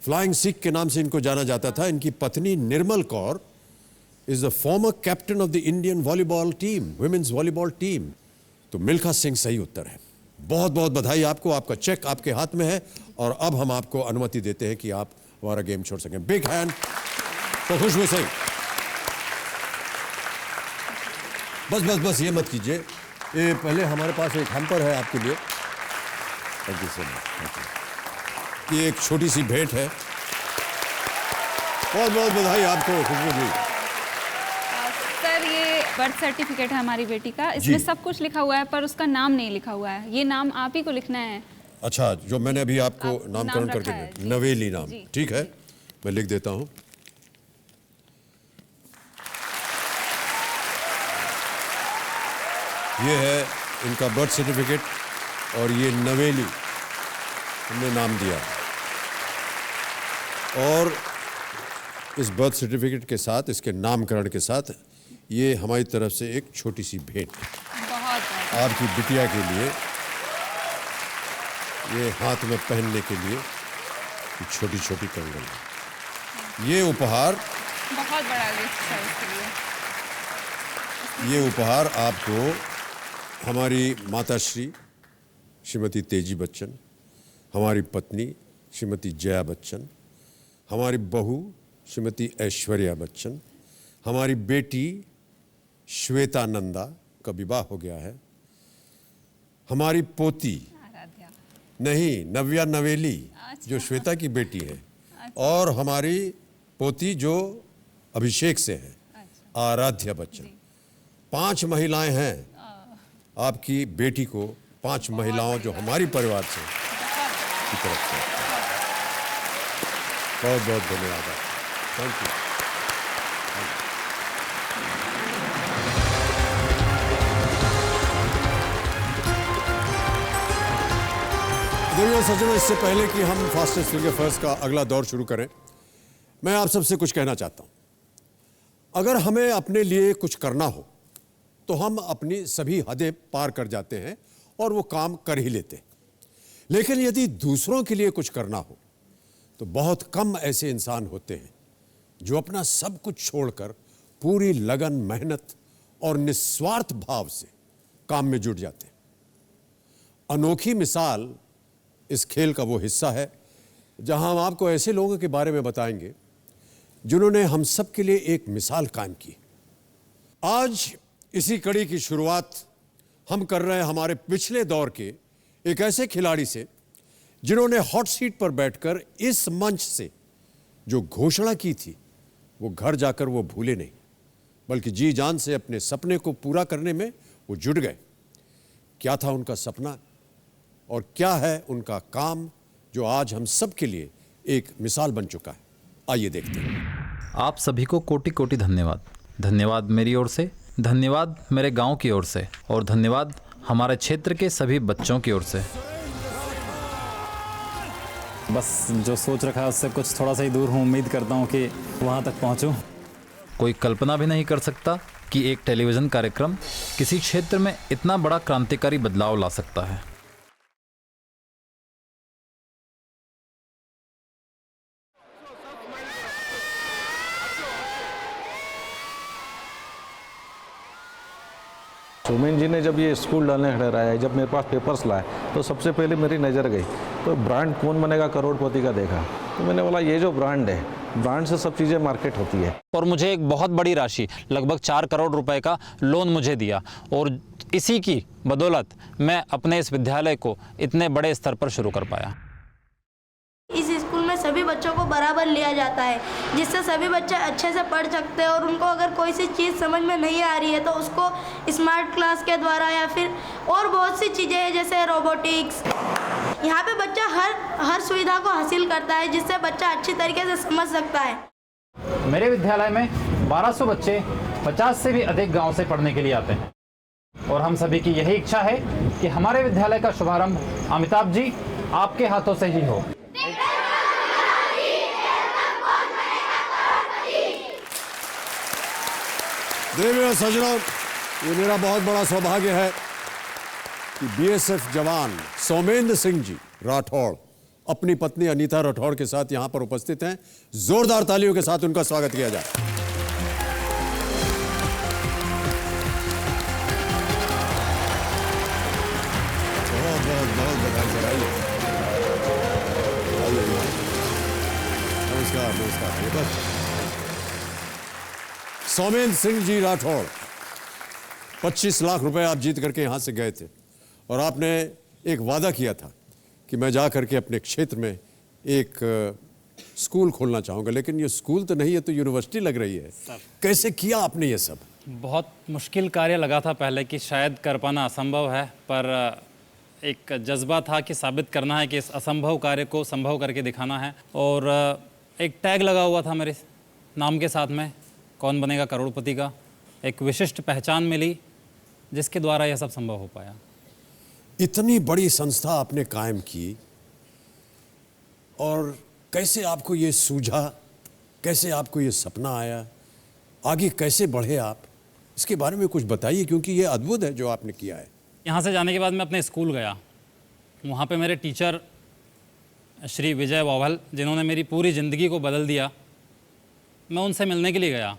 Flying Sikh के नाम से इनको जाना जाता था। इनकी पत्नी Nirmal Kaur is the former captain of the Indian volleyball team, women's volleyball team. तो मिल्खा सिंह सही उत्तर है। बहुत बहुत बधाई आपको, आपका चेक आपके हाथ में है, और अब हम आपको अनुमति देते हैं कि आप हमारा गेम छोड़ सकें। बिग हैंड तो खुशबू सिंह। बस बस बस ये मत कीजिए, ये पहले हमारे पास एक हैम्पर है आपके लिए। Thank you so much. ये एक छोटी सी भेंट है। बहुत बहुत बधाई आपको खुशबू जी। सर ये बर्थ सर्टिफिकेट है हमारी बेटी का, इसमें सब कुछ लिखा हुआ है पर उसका नाम नहीं लिखा हुआ है। ये नाम आप ही को लिखना है। अच्छा, जो मैंने अभी आपको नामकरण करके दिया, नवेली नाम, ठीक है, मैं लिख देता हूं। ये है इनका बर्थ सर्टिफिकेट और ये नवेली हमने नाम दिया। और इस बर्थ सर्टिफिकेट के साथ, इसके नामकरण के साथ, ये हमारी तरफ से एक छोटी सी भेंट आपकी बिटिया के लिए, ये हाथ में पहनने के लिए छोटी छोटी कंगन। ये उपहार बहुत बड़ा गिफ्ट है उसके लिए। ये उपहार आपको हमारी माताश्री श्रीमती तेजी बच्चन, हमारी पत्नी श्रीमती जया बच्चन, हमारी बहू श्रीमती ऐश्वर्या बच्चन, हमारी बेटी श्वेता नंदा का विवाह हो गया है, हमारी पोती नहीं नव्या नवेली जो श्वेता की बेटी है, और हमारी पोती जो अभिषेक से है, आराध्या बच्चन। 5 महिलाएं हैं आपकी बेटी को, 5 महिलाओं जो हमारी परिवार से की तरफ से। बहुत बहुत धन्यवाद। Thank you. देखिए सज्जनों, इससे पहले कि हम फास्टेस्ट फिंगर फर्स्ट का अगला दौर शुरू करें, मैं आप सबसे कुछ कहना चाहता हूं। अगर हमें अपने लिए कुछ करना हो तो हम अपनी सभी हदें पार कर जाते हैं और वो काम कर ही लेते हैं। लेकिन यदि दूसरों के लिए कुछ करना हो तो बहुत कम ऐसे इंसान होते हैं जो अपना सब कुछ छोड़कर पूरी लगन, मेहनत और निस्वार्थ भाव से काम में जुट जाते हैं। अनोखी मिसाल इस खेल का वो हिस्सा है जहां हम आपको ऐसे लोगों के बारे में बताएंगे जिन्होंने हम सब के लिए एक मिसाल कायम की। आज इसी कड़ी की शुरुआत हम कर रहे हैं हमारे पिछले दौर के एक ऐसे खिलाड़ी से जिन्होंने हॉट सीट पर बैठकर इस मंच से जो घोषणा की थी वो घर जाकर वो भूले नहीं, बल्कि जी जान से अपने सपने को पूरा करने में वो जुट गए। क्या था उनका सपना और क्या है उनका काम जो आज हम सब के लिए एक मिसाल बन चुका है? आइए देखते हैं। आप सभी को कोटि कोटि धन्यवाद। धन्यवाद मेरी ओर से, धन्यवाद मेरे गांव की ओर से, और धन्यवाद हमारे क्षेत्र के सभी बच्चों की ओर से। बस जो सोच रखा है उससे कुछ थोड़ा सा ही दूर हूँ। उम्मीद करता हूँ कि वहाँ तक पहुँचूँ। कोई कल्पना भी नहीं कर सकता कि एक टेलीविज़न कार्यक्रम किसी क्षेत्र में इतना बड़ा क्रांतिकारी बदलाव ला सकता है। सोमेन जी ने जब ये स्कूल डालने ठहराया, जब मेरे पास पेपर्स लाए तो सबसे पहले मेरी नज़र गई तो ब्रांड कौन बनेगा करोड़पति का देखा, तो मैंने बोला ये जो ब्रांड है, ब्रांड से सब चीज़ें मार्केट होती है। और मुझे एक बहुत बड़ी राशि लगभग 4 करोड़ रुपए का लोन मुझे दिया, और इसी की बदौलत मैं अपने इस विद्यालय को इतने बड़े स्तर पर शुरू कर पाया। इस स्कूल में सभी बच्चों को बराबर लिया जाता है, जिससे सभी बच्चे अच्छे से पढ़ सकते हैं, और उनको अगर कोई सी चीज़ समझ में नहीं आ रही है तो उसको स्मार्ट क्लास के द्वारा या फिर और बहुत सी चीज़ें हैं जैसे रोबोटिक्स, यहाँ पे बच्चा हर सुविधा को हासिल करता है जिससे बच्चा अच्छी तरीके से समझ सकता है। मेरे विद्यालय में 1200 बच्चे 50 से भी अधिक गाँव से पढ़ने के लिए आते हैं, और हम सभी की यही इच्छा है कि हमारे विद्यालय का शुभारंभ अमिताभ जी आपके हाथों से ही हो। देवियों सज्जनों, ये मेरा बहुत बड़ा सौभाग्य है कि बीएसएफ जवान सोमेंद्र सिंह जी राठौड़ अपनी पत्नी अनीता राठौड़ के साथ यहां पर उपस्थित हैं। जोरदार तालियों के साथ उनका स्वागत किया जाए। बहुत बहुत बहुत बधाई। नमस्कार नमस्कार। सोमेंद्र सिंह जी राठौड़ 25 लाख रुपए आप जीत करके यहाँ से गए थे, और आपने एक वादा किया था कि मैं जा करके अपने क्षेत्र में एक स्कूल खोलना चाहूँगा, लेकिन ये स्कूल तो नहीं है तो यूनिवर्सिटी लग रही है। कैसे किया आपने ये सब? बहुत मुश्किल कार्य लगा था पहले कि शायद कर पाना असंभव है, पर एक जज्बा था कि साबित करना है कि इस असंभव कार्य को संभव करके दिखाना है। और एक टैग लगा हुआ था मेरे नाम के साथ में, कौन बनेगा करोड़पति का। एक विशिष्ट पहचान मिली जिसके द्वारा यह सब संभव हो पाया। इतनी बड़ी संस्था आपने कायम की, और कैसे आपको ये सूझा कैसे आपको ये सपना आया, आगे कैसे बढ़े आप, इसके बारे में कुछ बताइए, क्योंकि ये अद्भुत है जो आपने किया है। यहाँ से जाने के बाद मैं अपने स्कूल गया। वहाँ पे मेरे टीचर श्री विजय वावल, जिन्होंने मेरी पूरी ज़िंदगी को बदल दिया, मैं उनसे मिलने के लिए गया।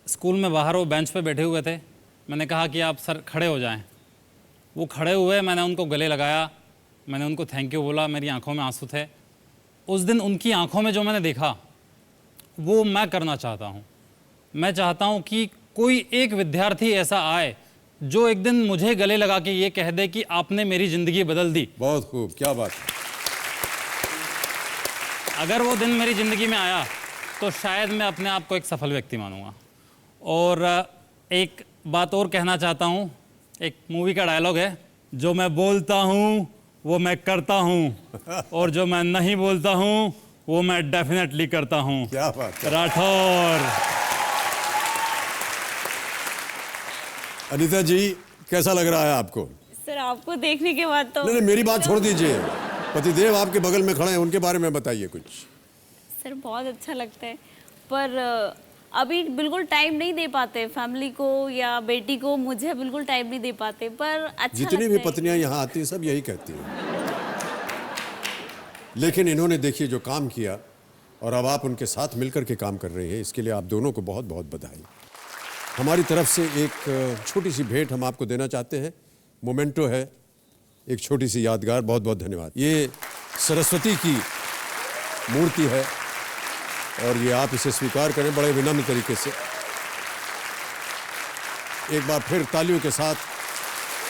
स्कूल में बाहर वो बेंच पे बैठे हुए थे। मैंने कहा कि आप सर खड़े हो जाएं। वो खड़े हुए, मैंने उनको गले लगाया, मैंने उनको थैंक यू बोला। मेरी आंखों में आंसू थे। उस दिन उनकी आंखों में जो मैंने देखा वो मैं करना चाहता हूँ। मैं चाहता हूँ कि कोई एक विद्यार्थी ऐसा आए जो एक दिन मुझे गले लगा के ये कह दे कि आपने मेरी ज़िंदगी बदल दी। बहुत खूब, क्या बात। अगर वो दिन मेरी ज़िंदगी में आया तो शायद मैं अपने आप को एक सफल व्यक्ति मानूंगा। और एक बात और कहना चाहता हूँ। एक मूवी का डायलॉग है, जो मैं बोलता हूँ वो मैं करता हूँ, और जो मैं नहीं बोलता हूँ वो मैं डेफिनेटली करता हूँ। क्या बात है। राठौर। अनीता जी, कैसा लग रहा है आपको? सर आपको देखने के बाद तो नहीं, मेरी बात छोड़ दीजिए। पतिदेव आपके बगल में खड़े हैं, उनके बारे में बताइए कुछ। सर बहुत अच्छा लगता है, पर अभी बिल्कुल टाइम नहीं दे पाते फैमिली को या बेटी को। मुझे बिल्कुल टाइम नहीं दे पाते, पर अच्छा जितनी भी पत्नियां यहाँ आती हैं सब यही कहती हैं। लेकिन इन्होंने देखिए जो काम किया, और अब आप उनके साथ मिलकर के काम कर रहे हैं, इसके लिए आप दोनों को बहुत बहुत बधाई। हमारी तरफ से एक छोटी सी भेंट हम आपको देना चाहते हैं। मोमेंटो है, एक छोटी सी यादगार। बहुत बहुत धन्यवाद। ये सरस्वती की मूर्ति है और ये आप इसे स्वीकार करें बड़े विनम्र तरीके से। एक बार फिर तालियों के साथ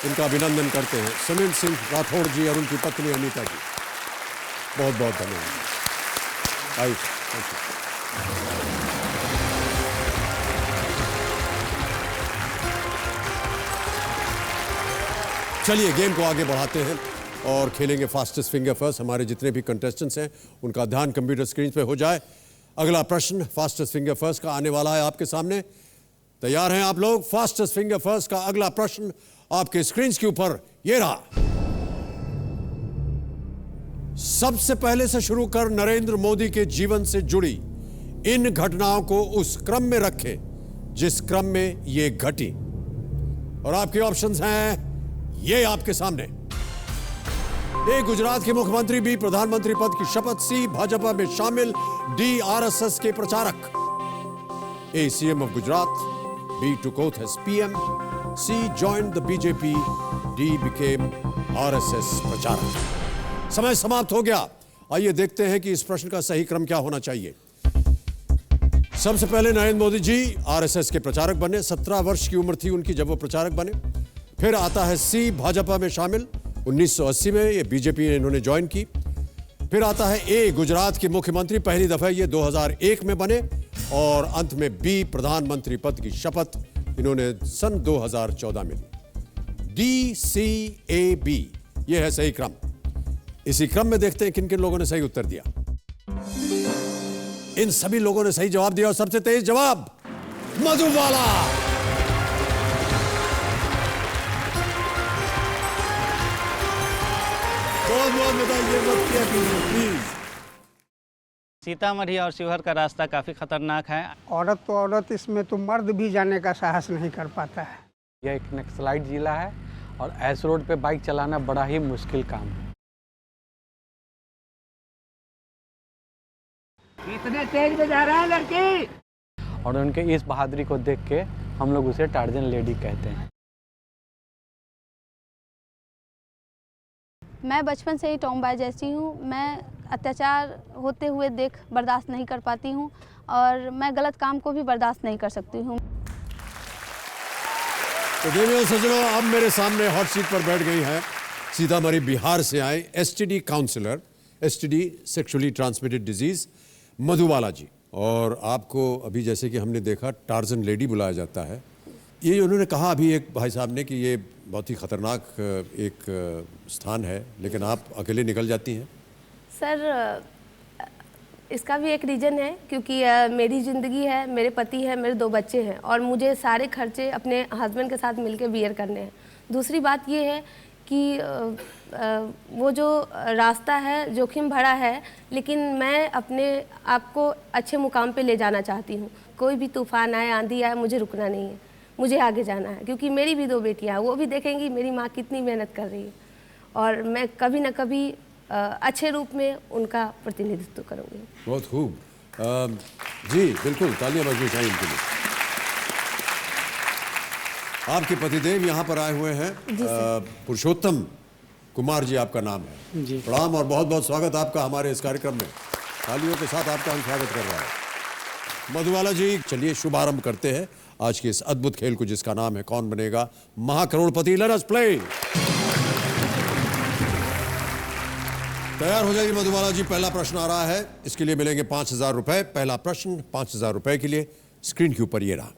इनका अभिनंदन करते हैं। सुनील सिंह राठौड़ जी और उनकी पत्नी अनीता जी, बहुत बहुत धन्यवाद। आइए, चलिए गेम को आगे बढ़ाते हैं और खेलेंगे फास्टेस्ट फिंगर फर्स्ट। हमारे जितने भी कंटेस्टेंट्स हैं उनका ध्यान कंप्यूटर स्क्रीन पे हो जाए। अगला प्रश्न फास्टेस्ट फिंगर फर्स्ट का आने वाला है आपके सामने। तैयार हैं आप लोग? फास्टेस्ट फिंगर फर्स्ट का अगला प्रश्न आपके स्क्रीन के ऊपर ये रहा। सबसे पहले से शुरू कर नरेंद्र मोदी के जीवन से जुड़ी इन घटनाओं को उस क्रम में रखें जिस क्रम में ये घटी। और आपके ऑप्शंस हैं ये आपके सामने। ए, गुजरात के मुख्यमंत्री, बी, प्रधानमंत्री पद की शपथ, सी, भाजपा में शामिल, डी, आरएसएस के प्रचारक। A, CM of Gujarat, B, took oath as PM, C, joined the BJP, D, became RSS प्रचारक। समय समाप्त हो गया। आइए देखते हैं कि इस प्रश्न का सही क्रम क्या होना चाहिए। सबसे पहले नरेंद्र मोदी जी आरएसएस के प्रचारक बने। 17 वर्ष की उम्र थी उनकी जब वो प्रचारक बने। फिर आता है सी, भाजपा में शामिल, 1980 में ये बीजेपी ने इन्होंने ज्वाइन की। फिर आता है ए, गुजरात के मुख्यमंत्री, पहली दफा ये 2001 में बने। और अंत में बी, प्रधानमंत्री पद की शपथ इन्होंने सन 2014 में ली। डी, सी, ए, बी, ये है सही क्रम। इसी क्रम में देखते हैं किन किन लोगों ने सही उत्तर दिया। इन सभी लोगों ने सही जवाब दिया और सबसे तेज जवाब मधुबाला। बहुत बहुत बताइए, मत किया कीजिए प्लीज। सीतामढ़ी और शिवहर का रास्ता काफ़ी खतरनाक है। औरत तो औरत, इसमें तो मर्द भी जाने का साहस नहीं कर पाता है। यह एक नक्सलाइट जिला है और ऐस रोड पे बाइक चलाना बड़ा ही मुश्किल काम है। इतने तेज में जा रहा है लड़की। और उनके इस बहादुरी को देख के हम लोग उसे टार्जन लेडी कहते हैं। मैं बचपन से ही टॉमबॉय जैसी हूँ। मैं अत्याचार होते हुए देख बर्दाश्त नहीं कर पाती हूँ और मैं गलत काम को भी बर्दाश्त नहीं कर सकती हूँ। तो देवियों सज्जनों, अब मेरे सामने हॉट सीट पर बैठ गई हैं सीतामढ़ी बिहार से आए STD counsellor, STD sexually transmitted disease, Madhubala ji. और आपको अभी जैसे कि हमने देखा टार्जन लेडी बुलाया जाता है। ये उन्होंने कहा अभी एक भाई साहब ने कि ये बहुत ही खतरनाक एक स्थान है, लेकिन आप अकेले निकल जाती हैं। सर इसका भी एक रीज़न है, क्योंकि मेरी ज़िंदगी है, मेरे पति है, मेरे 2 बच्चे हैं और मुझे सारे खर्चे अपने हस्बैंड के साथ मिलकर बियर करने हैं। दूसरी बात ये है कि वो जो रास्ता है जोखिम भरा है, लेकिन मैं अपने आप को अच्छे मुकाम पे ले जाना चाहती हूँ। कोई भी तूफान आए, आंधी आए, मुझे रुकना नहीं है, मुझे आगे जाना है, क्योंकि मेरी भी 2 बेटियाँ हैं, वो भी देखेंगी मेरी माँ कितनी मेहनत कर रही है, और मैं कभी ना कभी अच्छे रूप में उनका प्रतिनिधित्व करूँगी। बहुत खूब। जी बिल्कुल, तालियां बजनी चाहिए इनके लिए। आपके पतिदेव यहाँ पर आए हुए हैं, पुरुषोत्तम कुमार जी आपका नाम है जी। प्रणाम और बहुत बहुत स्वागत आपका हमारे इस कार्यक्रम में। तालियों के साथ आपका हम स्वागत कर रहे हैं। मधुबाला जी, चलिए शुभारंभ करते हैं आज के इस अद्भुत खेल को, जिसका नाम है कौन बनेगा महाकरोड़पति। Let us play. तैयार हो जाइए मधुबाला जी, पहला प्रश्न आ रहा है, इसके लिए मिलेंगे 5,000 रुपए। पहला प्रश्न 5,000 रुपए के लिए स्क्रीन के ऊपर ये रहा।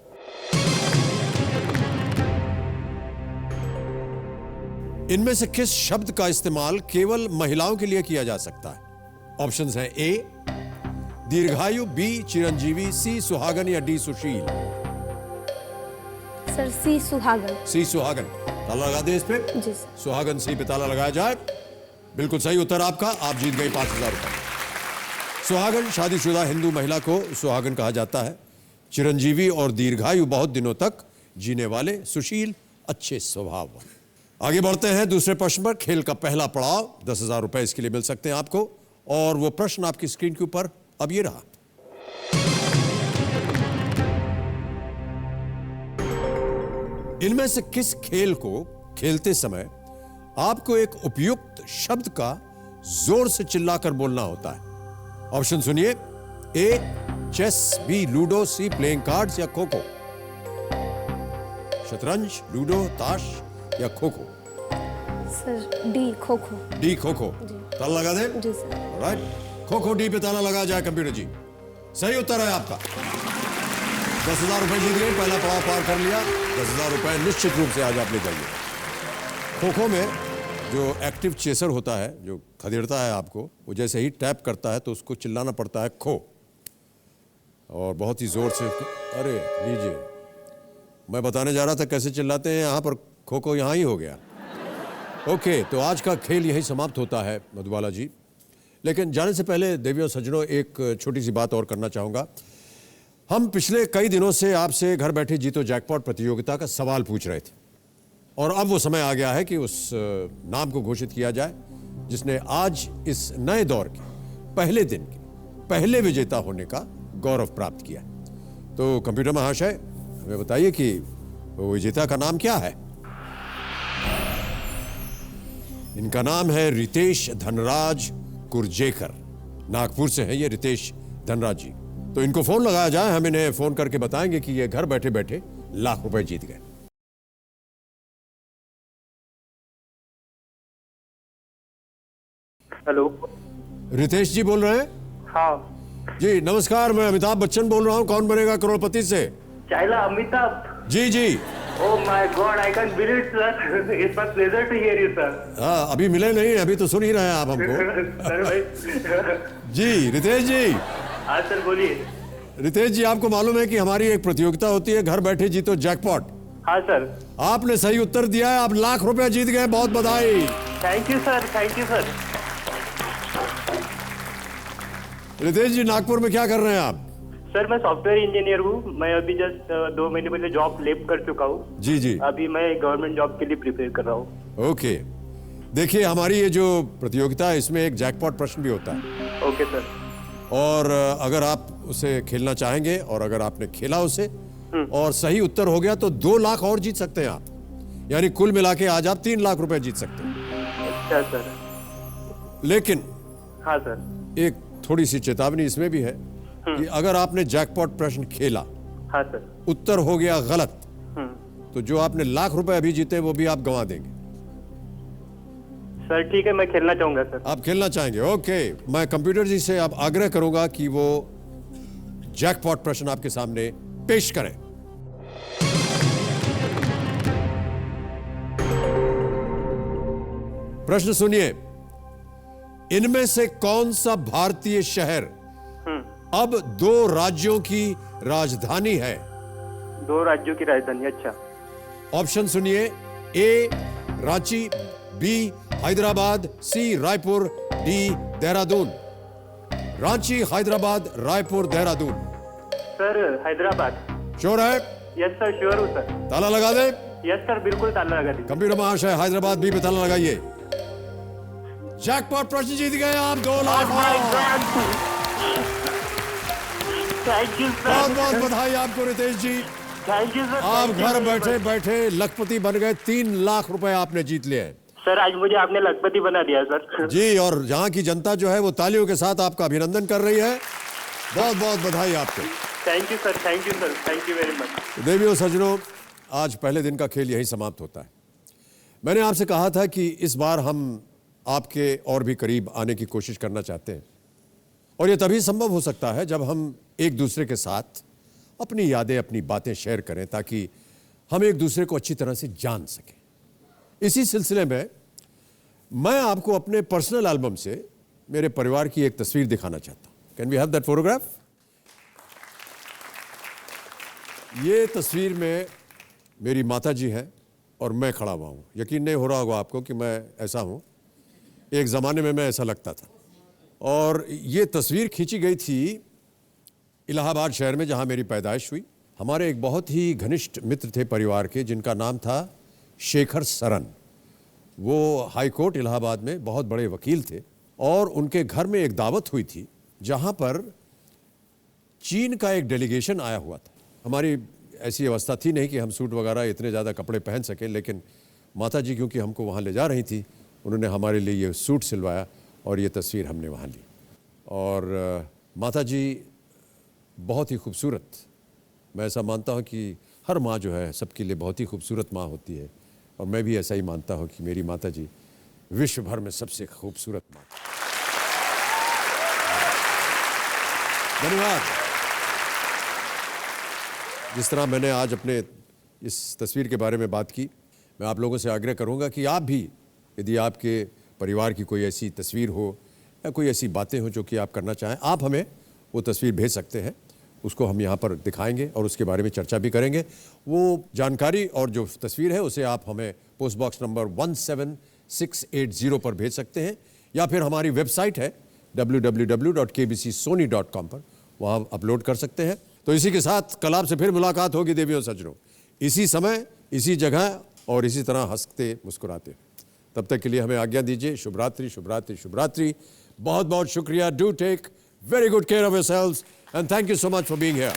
इनमें से किस शब्द का इस्तेमाल केवल महिलाओं के लिए किया जा सकता है? ऑप्शंस हैं ए दीर्घायु, बी चिरंजीवी, सी सुहागन या डी सुशील। सर सी सुहागन। सी सुहागन, ताला लगा दे इस पे। जी सुहागन सी पे ताला लगाया जाए। बिल्कुल सही उत्तर आपका, आप जीत गए 5,000 रुपए। सुहागन शादीशुदा हिंदू महिला को सुहागन कहा जाता है। चिरंजीवी और दीर्घायु बहुत दिनों तक जीने वाले, सुशील अच्छे स्वभाव वाले। आगे बढ़ते हैं दूसरे प्रश्न पर। खेल का पहला पड़ाव 10,000 रुपए इसके लिए मिल सकते हैं आपको, और वो प्रश्न आपकी स्क्रीन के ऊपर अब ये रहा। इनमें से किस खेल को खेलते समय आपको एक उपयुक्त शब्द का जोर से चिल्लाकर बोलना होता है? ऑप्शन सुनिए, A chess, B ludo, C playing cards या खो खो। शतरंज, लूडो, ताश या खो खो। Sir D kho kho. D kho kho, ताला लगा दे। जी sir. Right, kho kho D पे ताला लगा जाए कंप्यूटर जी। सही उत्तर है आपका। 10,000 रुपए जीत गए, पहला पड़ाव पार कर लिया। 10,000 रुपए निश्चित रूप से आज आप ले जाइए। खो खो में जो एक्टिव चेसर होता है, जो खदेड़ता है आपको, वो जैसे ही टैप करता है तो उसको चिल्लाना पड़ता है खो, और बहुत ही जोर से। अरे लीजिए, मैं बताने जा रहा था कैसे चिल्लाते हैं, यहाँ पर खो खो यहाँ ही हो गया। ओके, तो आज का खेल यही समाप्त होता है मधुबाला जी। लेकिन जाने से पहले देवियों सज्जनों, एक छोटी सी बात और करना चाहूँगा। हम पिछले कई दिनों से आपसे घर बैठे जीतो जैकपॉट प्रतियोगिता का सवाल पूछ रहे थे, और अब वो समय आ गया है कि उस नाम को घोषित किया जाए जिसने आज इस नए दौर के पहले दिन के पहले विजेता होने का गौरव प्राप्त किया। तो कंप्यूटर महाशय, हमें बताइए कि वो विजेता का नाम क्या है? इनका नाम है रितेश धनराज कुरजेकर। नागपुर से है ये रितेश धनराज जी। तो इनको फोन लगाया जाए, हम इन्हें फोन करके बताएंगे कि ये घर बैठे बैठे लाख रुपए जीत गए। हेलो, रितेश जी बोल रहे हैं? हाँ जी नमस्कार, मैं अमिताभ बच्चन बोल रहा हूँ, कौन बनेगा करोड़पति से। चाइला Amitabh ji ji. Oh my god, I can believe it sir, it's my pleasure to hear you sir. हाँ, अभी मिले नहीं, अभी तो सुन ही रहे हैं आप हमको। सर भाई। जी रितेश जी। हाँ सर बोलिए। रितेश जी, आपको मालूम है कि हमारी एक प्रतियोगिता होती है घर बैठे जीतो जैकपॉट। हाँ सर। आपने सही उत्तर दिया है, आप लाख रुपए जीत गए, बहुत बधाई। Thank you sir, thank you sir. Ritesh ji, Nagpur में क्या कर रहे हैं आप? सर मैं सॉफ्टवेयर इंजीनियर हूँ। मैं अभी जस्ट 2 महीने पहले जॉब लेप कर चुका हूँ। जी जी। अभी मैं गवर्नमेंट जॉब के लिए प्रिपेयर कर रहा हूँ। ओके, देखिए हमारी ये जो प्रतियोगिता है इसमें एक जैकपॉट प्रश्न भी होता है। Okay sir. और अगर आप उसे खेलना चाहेंगे और अगर आपने खेला उसे और सही उत्तर हो गया तो 2 लाख और जीत सकते हैं आप, यानी कुल मिला के आज आप 3 लाख रुपए जीत सकते हैं। अच्छा सर। लेकिन हाँ सर, एक थोड़ी सी चेतावनी इसमें भी है कि अगर आपने जैकपॉट प्रश्न खेला, हाँ सर, उत्तर हो गया गलत, तो जो आपने लाख रुपए अभी जीते वो भी आप गंवा देंगे। सर ठीक है, मैं खेलना चाहूंगा सर। आप खेलना चाहेंगे? ओके, मैं कंप्यूटर जी से अब आग्रह करूंगा कि वो जैकपॉट प्रश्न आपके सामने पेश करें। प्रश्न सुनिए, इनमें से कौन सा भारतीय शहर अब 2 राज्यों की राजधानी है? 2 राज्यों की राजधानी, अच्छा। ऑप्शन सुनिए, A Ranchi, B Hyderabad, C Raipur, D Dehradun. Ranchi, Hyderabad, Raipur, Dehradun. Sir Hyderabad. Sure है? यस सर, श्योर हूँ सर। ताला लगा दे। यस सर, बिल्कुल ताला लगा दीजिए। कंप्यूटर महाशय, हैदराबाद बी पे ताला लगाइए। जैकपॉट प्रश्न जीत गए आप 2 लाख। Thank you sir. बहुत बहुत बधाई आपको Ritesh ji. Thank you sir. आप घर बैठे बैठे लखपति बन गए। 3 लाख रुपए आपने जीत लिए हैं। सर आज मुझे आपने लखपति बना दिया सर। जी, और यहाँ की जनता जो है वो तालियों के साथ आपका अभिनंदन कर रही है। बहुत बहुत बधाई आपको। Thank you sir, thank you sir, thank you very much. देवियों सज्जनों, आज पहले दिन का खेल यही समाप्त होता है। मैंने आपसे कहा था कि इस बार हम आपके और भी करीब आने की कोशिश करना चाहते हैं, और ये तभी संभव हो सकता है जब हम एक दूसरे के साथ अपनी यादें, अपनी बातें शेयर करें, ताकि हम एक दूसरे को अच्छी तरह से जान सकें। इसी सिलसिले में मैं आपको अपने पर्सनल एल्बम से मेरे परिवार की एक तस्वीर दिखाना चाहता हूं। Can we have that photograph? ये तस्वीर में मेरी माता जी हैं और मैं खड़ा हुआ हूं। यकीन नहीं हो रहा होगा आपको कि मैं ऐसा हूं। एक ज़माने में मैं ऐसा लगता था। और ये तस्वीर खींची गई थी इलाहाबाद शहर में, जहां मेरी पैदाइश हुई। हमारे एक बहुत ही घनिष्ठ मित्र थे परिवार के, जिनका नाम था शेखर सरन। वो हाई कोर्ट इलाहाबाद में बहुत बड़े वकील थे, और उनके घर में एक दावत हुई थी जहां पर चीन का एक डेलीगेशन आया हुआ था। हमारी ऐसी अवस्था थी नहीं कि हम सूट वगैरह इतने ज़्यादा कपड़े पहन सकें, लेकिन माता जी क्योंकि हमको वहाँ ले जा रही थी, उन्होंने हमारे लिए ये सूट सिलवाया और ये तस्वीर हमने वहाँ ली। और माता जी बहुत ही खूबसूरत, मैं ऐसा मानता हूँ कि हर माँ जो है सबके लिए बहुत ही खूबसूरत माँ होती है, और मैं भी ऐसा ही मानता हूँ कि मेरी माता जी विश्व भर में सबसे खूबसूरत माँ। धन्यवाद। जिस तरह मैंने आज अपने इस तस्वीर के बारे में बात की, मैं आप लोगों से आग्रह करूंगा कि आप भी, यदि आपके परिवार की कोई ऐसी तस्वीर हो या कोई ऐसी बातें हो जो कि आप करना चाहें, आप हमें वो तस्वीर भेज सकते हैं। उसको हम यहाँ पर दिखाएंगे और उसके बारे में चर्चा भी करेंगे। वो जानकारी और जो तस्वीर है उसे आप हमें पोस्ट बॉक्स नंबर 17680 पर भेज सकते हैं, या फिर हमारी वेबसाइट है www.kbcsony.com पर, वहाँ अपलोड कर सकते हैं। तो इसी के साथ कल आपसे फिर मुलाकात होगी देवियों सज्जनों, इसी समय, इसी जगह और इसी तरह हंसते मुस्कुराते। तब तक के लिए हमें आज्ञा दीजिए। शुभ रात्रि, शुभ रात्रि, शुभ रात्रि। बहुत बहुत शुक्रिया। Do take very good care of yourselves and thank you so much for being here.